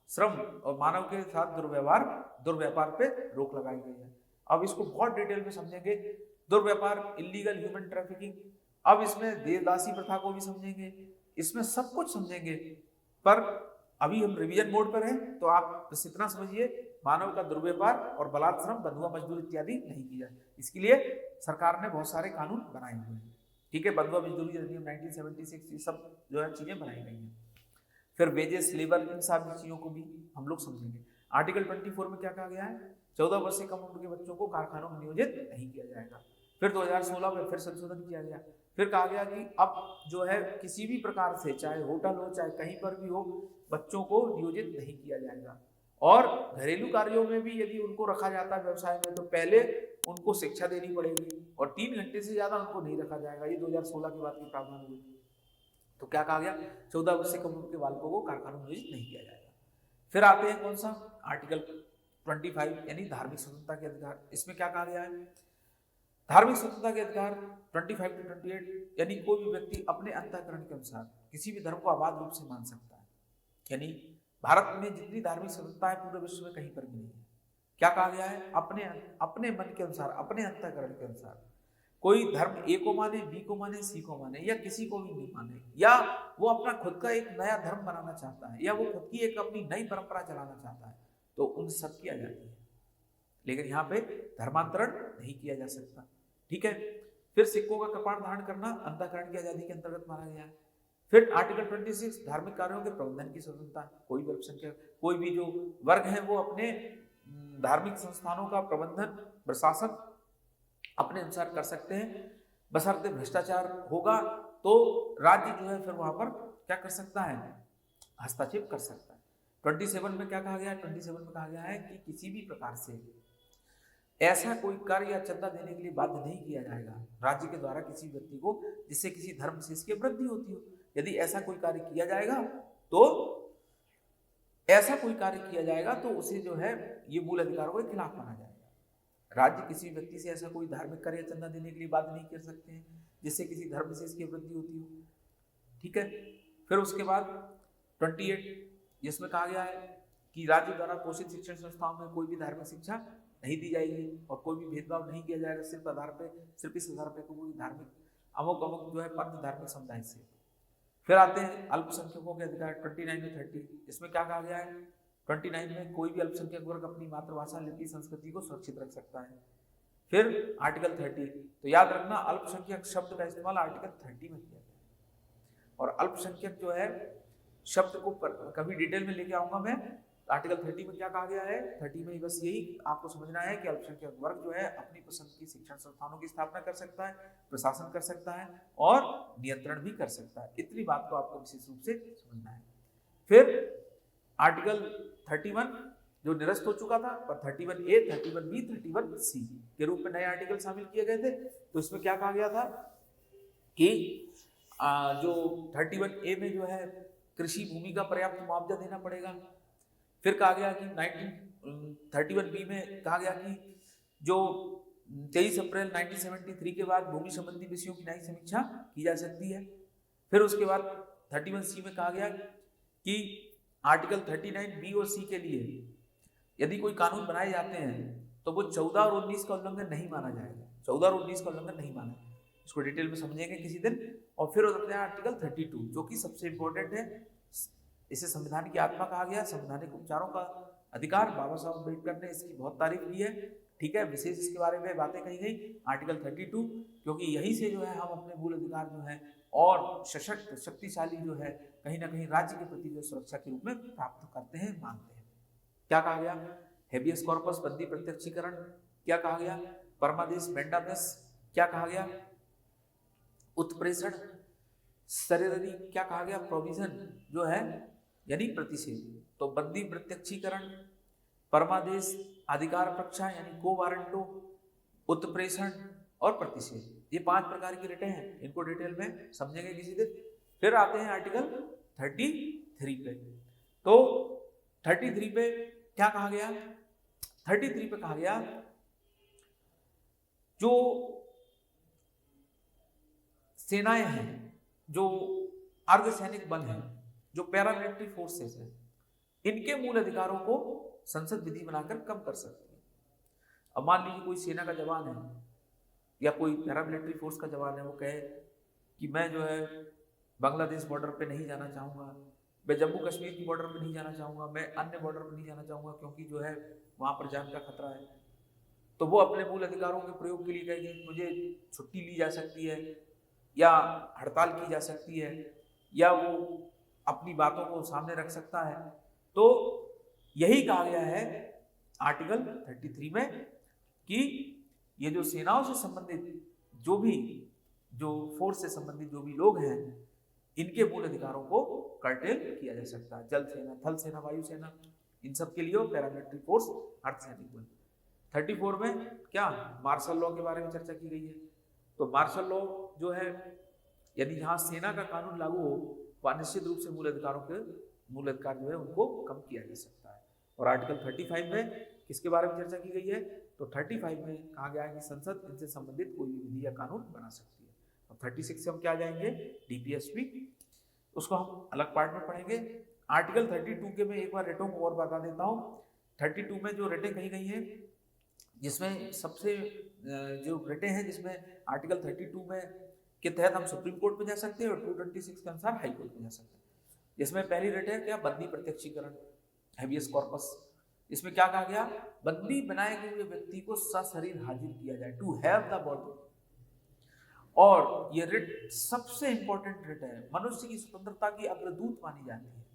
श्रम और मानव के साथ दुर्व्यापार पे रोक लगाई गई है। अब इसको बहुत डिटेल में समझेंगे, दुर्व्यापार, इलीगल ह्यूमन ट्रैफिकिंग, अब इसमें देवदासी प्रथा को भी समझेंगे, इसमें सब कुछ समझेंगे। पर अभी हम रिवीजन मोड पर हैं, तो आप बस इतना समझिए, मानव का दुर्व्यापार और बलात् श्रम, बंधुआ मजदूरी इत्यादि नहीं की जाए, इसके लिए सरकार ने बहुत सारे कानून बनाए हुए हैं। ठीक है, बंधुआ मजदूरी अधिनियम 1976, ये सब जो है चीजें बनाई गई हैं। फिर वेजेस, लेबर, इन सब चीजों को भी हम लोग समझेंगे। आर्टिकल 24 में क्या कहा गया है, 14 वर्ष से कम उम्र के बच्चों को कारखानों में नियोजित नहीं किया जाएगा। फिर 2016 में फिर संशोधन किया गया, फिर कहा गया कि अब जो है किसी भी प्रकार से, चाहे होटल हो चाहे कहीं पर भी हो, बच्चों को नियोजित नहीं किया जाएगा। और घरेलू कार्यों में भी यदि उनको रखा जाता है व्यवसाय में, तो पहले उनको शिक्षा देनी पड़ेगी, और 3 घंटे से ज्यादा उनको नहीं रखा जाएगा। ये 2016 के बाद की प्रावधान हुई। तो क्या कहा गया, 14 वर्ष से कम उम्र के बालकों को कारखानों में नियोजित नहीं किया जाएगा। फिर आते हैं कौन सा, आर्टिकल 25 यानी धार्मिक स्वतंत्रता के अधिकार। इसमें क्या कहा गया है, धार्मिक स्वतंत्रता के अधिकार 25 to 28, यानी कोई भी व्यक्ति अपने अंतःकरण के अनुसार किसी भी धर्म को अबाध रूप से मान सकता है। यानी भारत में जितनी धार्मिक स्वतंत्रता है पूरे विश्व में कहीं पर भी नहीं है। क्या कहा गया है, अपने मन के अनुसार, अपने अंतःकरण के अनुसार कोई धर्म ए को माने, बी को माने, सी को माने, या किसी को भी नहीं माने, या वो अपना खुद का एक नया धर्म बनाना चाहता है, या वो खुद की एक अपनी नई परंपरा चलाना चाहता है, तो उन सब की आजादी है। लेकिन यहाँ पे धर्मांतरण नहीं किया जा सकता। ठीक है, फिर सिक्कों का कपाट धारण करना अंतःकरण की आजादी के अंतर्गत माना गया है। फिर आर्टिकल 26 धार्मिक कार्यों के प्रबंधन की स्वतंत्रता, कोई भी अल्पसंख्यक, कोई भी जो वर्ग है वो अपने धार्मिक संस्थानों का प्रबंधन, प्रशासन अपने अनुसार कर सकते हैं, बशर्ते भ्रष्टाचार होगा तो राज्य जो है फिर वहां पर क्या कर सकता है, हस्तक्षेप कर सकता है। 27 में क्या कहा गया है, 27 में कहा गया है कि किसी भी प्रकार से ऐसा कोई कार्य या चंदा देने के लिए बाध्य नहीं किया जाएगा राज्य के द्वारा किसी व्यक्ति को जिससे किसी धर्म विशेष की वृद्धि होती हो। यदि ऐसा कोई कार्य किया जाएगा तो उसे जो है ये मूल अधिकारों के खिलाफ माना जाएगा। राज्य किसी व्यक्ति से ऐसा कोई धार्मिक कार्य या चंदा देने के लिए बाध्य नहीं कर सकते हैं जिससे किसी धर्म विशेष की वृद्धि होती हो। ठीक है, फिर उसके बाद 28 जिसमें कहा गया है कि राज्य द्वारा पोषित शिक्षण संस्थाओं में कोई भी धार्मिक शिक्षा नहीं दी जाएगी और कोई भी भेदभाव नहीं किया जाएगा सिर्फ इस आधार पे कोई धार्मिक अमुक जो है पंथ धार्मिक समुदाय से। फिर आते हैं अल्पसंख्यकों के अधिकार 29 में 30। इसमें क्या कहा गया है, 29 में कोई भी अल्पसंख्यक वर्ग अपनी मातृभाषा, लिपि, संस्कृति को सुरक्षित रख सकता है। फिर आर्टिकल 30, तो याद रखना अल्पसंख्यक शब्द का इस्तेमाल आर्टिकल 30 में किया गया और अल्पसंख्यक जो है शब्द को कभी डिटेल में लेके आऊंगा मैं। आर्टिकल 30 में क्या कहा गया है, 30 में बस यही आपको समझना है कि अल्पसंख्यक वर्ग जो है अपनी पसंद की शिक्षण संस्थानों की स्थापना कर सकता है, प्रशासन कर सकता है और नियंत्रण भी कर सकता है। इतनी बात को आपको विशेष रूप से समझना है। फिर आर्टिकल 31 जो निरस्त हो चुका था पर 31A, 31B, 31C के रूप में नए आर्टिकल शामिल किए गए थे। तो इसमें क्या कहा गया था कि जो 31A में जो है कृषि भूमि का पर्याप्त मुआवजा देना पड़ेगा। फिर कहा गया कि 31B में कहा गया कि जो 23 अप्रैल 1973 के बाद भूमि संबंधी विषयों की नई समीक्षा की जा सकती है। फिर उसके बाद 31C में कहा गया कि आर्टिकल 39B और C के लिए यदि कोई कानून बनाए जाते हैं तो वो 14 और 19 का उल्लंघन नहीं माना जाएगा। 14 और 19 का उल्लंघन नहीं माना, इसको डिटेल में समझेंगे किसी दिन। और फिर होता है आर्टिकल 32 जो कि सबसे इंपॉर्टेंट है, इसे संविधान की आत्मा कहा गया, संवैधानिक उपचारों का अधिकार, बाबा साहब अम्बेडकर ने इसकी बहुत तारीफ की है, ठीक है। विशेष इसके बारे में बातें कही गई आर्टिकल 32, क्योंकि यही से जो है हम अपने मूल अधिकार जो है और सशक्त शक्तिशाली जो है कहीं ना कहीं राज्य के प्रति जो सुरक्षा के रूप में प्राप्त करते हैं, मानते हैं। क्या कहा गया? हेबियस कॉर्पस, बंदी प्रत्यक्षीकरण। क्या कहा गया? परमादेश, मैंडामस। क्या कहा गया? उत्प्रेषण, सरेररी। क्या कहा गया? प्रोविजन जो है यानी प्रतिषेध। तो बंदी प्रत्यक्षीकरण, परमादेश, अधिकार प्रक्षा यानी को वारंटो, उत्प्रेषण और प्रतिषेध, ये 5 प्रकार की रिटें हैं। इनको डिटेल में समझेंगे किसी दिन। फिर आते हैं आर्टिकल 33 पे। तो 33 पे क्या कहा गया? 33 पे कहा गया जो सेनाएं हैं, जो अर्धसैनिक बल हैं, जो पैरामिलिट्री फोर्सेस हैं, इनके मूल अधिकारों को संसद विधि बनाकर कम कर सकती है। अब मान लीजिए कोई सेना का जवान है या कोई पैरामिलिट्री फोर्स का जवान है, वो कहे कि मैं जो है बांग्लादेश बॉर्डर पे नहीं जाना चाहूँगा, मैं जम्मू कश्मीर की बॉर्डर पे नहीं जाना चाहूँगा, मैं अन्य बॉर्डर पे नहीं जाना चाहूँगा क्योंकि जो है वहाँ पर जान का खतरा है, तो वो अपने मूल अधिकारों के प्रयोग के लिए कहेंगे मुझे छुट्टी ली जा सकती है या हड़ताल की जा सकती है या वो अपनी बातों को सामने रख सकता है। तो यही कहा गया है आर्टिकल 33 में कि ये जो सेनाओं से संबंधित जो फोर्स से संबंधित जो भी लोग हैं, इनके मूल अधिकारों को कर्टेल किया जा सकता है। जल सेना, थल सेना, वायु सेना, इन सब के लिए पैरामिलिट्री फोर्स, अर्धसैनिक बल। 34 में क्या? मार्शल लॉ के बारे में चर्चा की गई है। तो मार्शल लॉ जो है यानी जहां सेना का कानून लागू हो, वह निश्चित रूप से मूल अधिकार जो है उनको कम किया जा सकता है। और आर्टिकल 35 में किसके बारे में चर्चा की गई है? तो 35 में कहा गया है कि संसद इनसे संबंधित कोई भी विधि या कानून बना सकती है। और 36 से हम क्या जाएंगे? डीपीएसपी, उसको हम अलग पार्ट में पढ़ेंगे। आर्टिकल 32 के मैं एक बार रेटों को और बता देता हूँ। 32 में जो रेटें कही गई हैं, जिसमें सबसे जो रेटें हैं, जिसमें आर्टिकल 32 में के तहत हम सुप्रीम कोर्ट में जा सकते हैं और 226 के अनुसार हाई कोर्ट में जा सकते हैं। जिसमें पहली रेट है क्या? बंदी प्रत्यक्षीकरण, हेबियस कॉर्पस। इसमें क्या कहा गया? बंदी बनाए गए हुए व्यक्ति को सशरीर हाजिर किया जाए, टू हैव द बॉडी। और ये रिट सबसे इंपॉर्टेंट रिट है, मनुष्य की स्वतंत्रता की अग्रदूत मानी जाती है।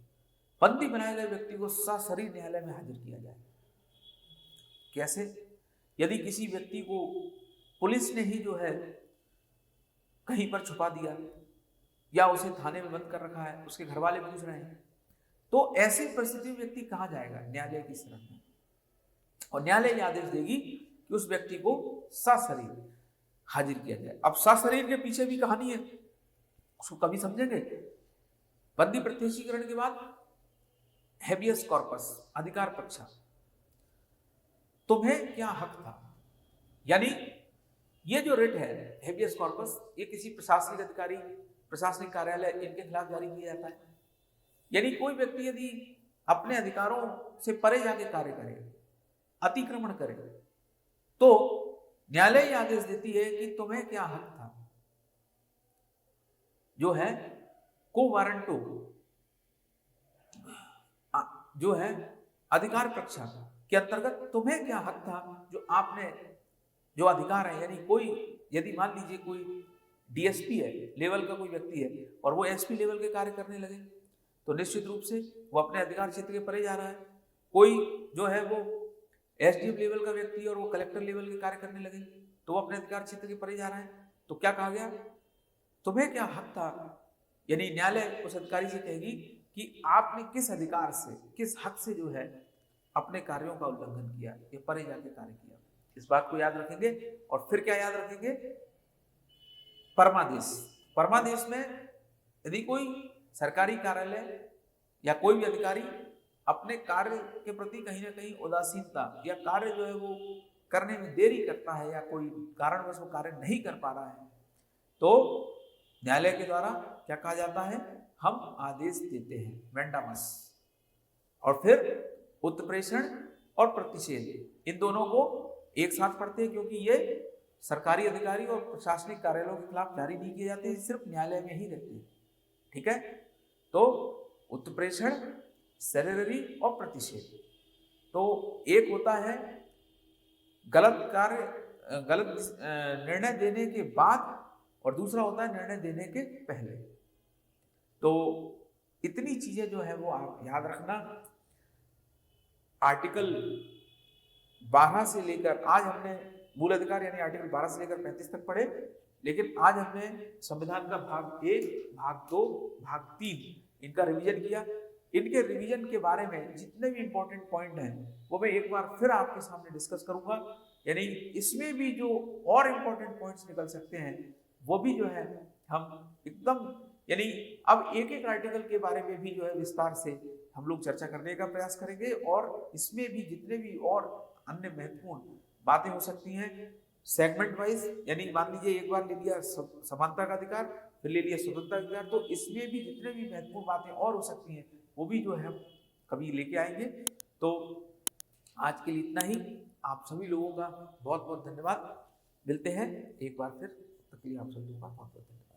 बंदी बनाए गए व्यक्ति को सशरीर न्यायालय में हाजिर किया जाए। कैसे? यदि किसी व्यक्ति को पुलिस ने ही जो है कहीं पर छुपा दिया या उसे थाने में बंद कर रखा है, उसके घर वाले पूछ रहे हैं, तो ऐसी परिस्थिति में व्यक्ति कहाँ जाएगा? न्यायालय की शरण में। और न्यायालय यह आदेश देगी कि उस व्यक्ति को सशरीर हाजिर किया जाए। अब सशरीर के पीछे भी कहानी है, उसको कभी समझेंगे। बंदी प्रत्यक्षीकरण के बाद हेबियस कॉर्पस, अधिकार पक्षा। तुम्हें क्या हक था? यानी ये जो रिट है हेबियस कॉर्पस, ये किसी प्रशासनिक अधिकारी, प्रशासनिक कार्यालय, इनके खिलाफ जारी किया जाता है। यानी कोई व्यक्ति यदि अपने अधिकारों से परे जाके कार्य करे, अतिक्रमण करे, तो न्यायालय आदेश देती है कि तुम्हें क्या हक था, जो है को वारंटो, जो है अधिकार पक्षा के अंतर्गत तुम्हें क्या हक था, जो आपने जो अधिकार है। यानी कोई यदि मान लीजिए कोई डीएसपी है लेवल का कोई व्यक्ति है और वो एसपी लेवल के कार्य करने लगे, तो निश्चित रूप से वो अपने अधिकार क्षेत्र के परे जा रहा है। कोई जो है वो एसडीएम लेवल का व्यक्ति और वो कलेक्टर लेवल के कार्य करने लगे, तो वो अपने अधिकार क्षेत्र के परे जा रहा है। तो क्या कहा गया? तुम्हें क्या हक था। यानी न्यायालय उस अधिकारी से कहेगी कि आपने किस अधिकार से, किस हक से जो है अपने कार्यों का उल्लंघन किया, ये परे जाके कार्य किया। इस बात को याद रखेंगे। और फिर क्या याद रखेंगे? परमादेश। परमादेश में यदि कोई सरकारी कार्यालय या कोई भी अधिकारी अपने कार्य के प्रति कहीं ना कहीं उदासीनता या कार्य जो है वो करने में देरी करता है या कोई कारणवश वो कार्य नहीं कर पा रहा है, तो न्यायालय के द्वारा क्या कहा जाता है? हम आदेश देते हैं, मैंडामस। और फिर उत्प्रेषण और प्रतिषेध, इन दोनों को एक साथ पढ़ते हैं, क्योंकि ये सरकारी अधिकारी और प्रशासनिक कार्यालयों के खिलाफ जारी नहीं किए जाते, सिर्फ न्यायालय में ही रहते हैं। ठीक है? तो उत्प्रेषण, सरेररी और प्रतिषेध, तो एक होता है गलत निर्णय देने के बाद और दूसरा होता है निर्णय देने के पहले। तो इतनी चीजें जो है वो आप याद रखना। आर्टिकल 12 से लेकर आज हमने मूल अधिकार यानी आर्टिकल 12 से लेकर 35 तक पढ़े, लेकिन आज हमने संविधान का भाग 1, भाग 2, भाग 3 इनका रिवीजन किया। इनके रिवीजन के बारे में जितने भी इंपॉर्टेंट पॉइंट हैं वो मैं एक बार फिर आपके सामने डिस्कस करूंगा। यानी इसमें भी जो और इंपॉर्टेंट पॉइंट्स निकल सकते हैं वो भी जो है हम एकदम यानी अब एक एक आर्टिकल के बारे में भी जो है विस्तार से हम लोग चर्चा करने का प्रयास करेंगे, और इसमें भी जितने भी और अन्य महत्वपूर्ण बातें हो सकती हैं सेगमेंट वाइज, यानी मान लीजिए एक बार ले लिया समानता का अधिकार, फिर ले लिया स्वतंत्रता का अधिकार, तो इसमें भी जितने भी महत्वपूर्ण बातें और हो सकती हैं वो भी जो है हम कभी लेके आएंगे। तो आज के लिए इतना ही। आप सभी लोगों का बहुत बहुत धन्यवाद। मिलते हैं एक बार फिर, तब तक के लिए आप सभी लोगों का बहुत बहुत धन्यवाद।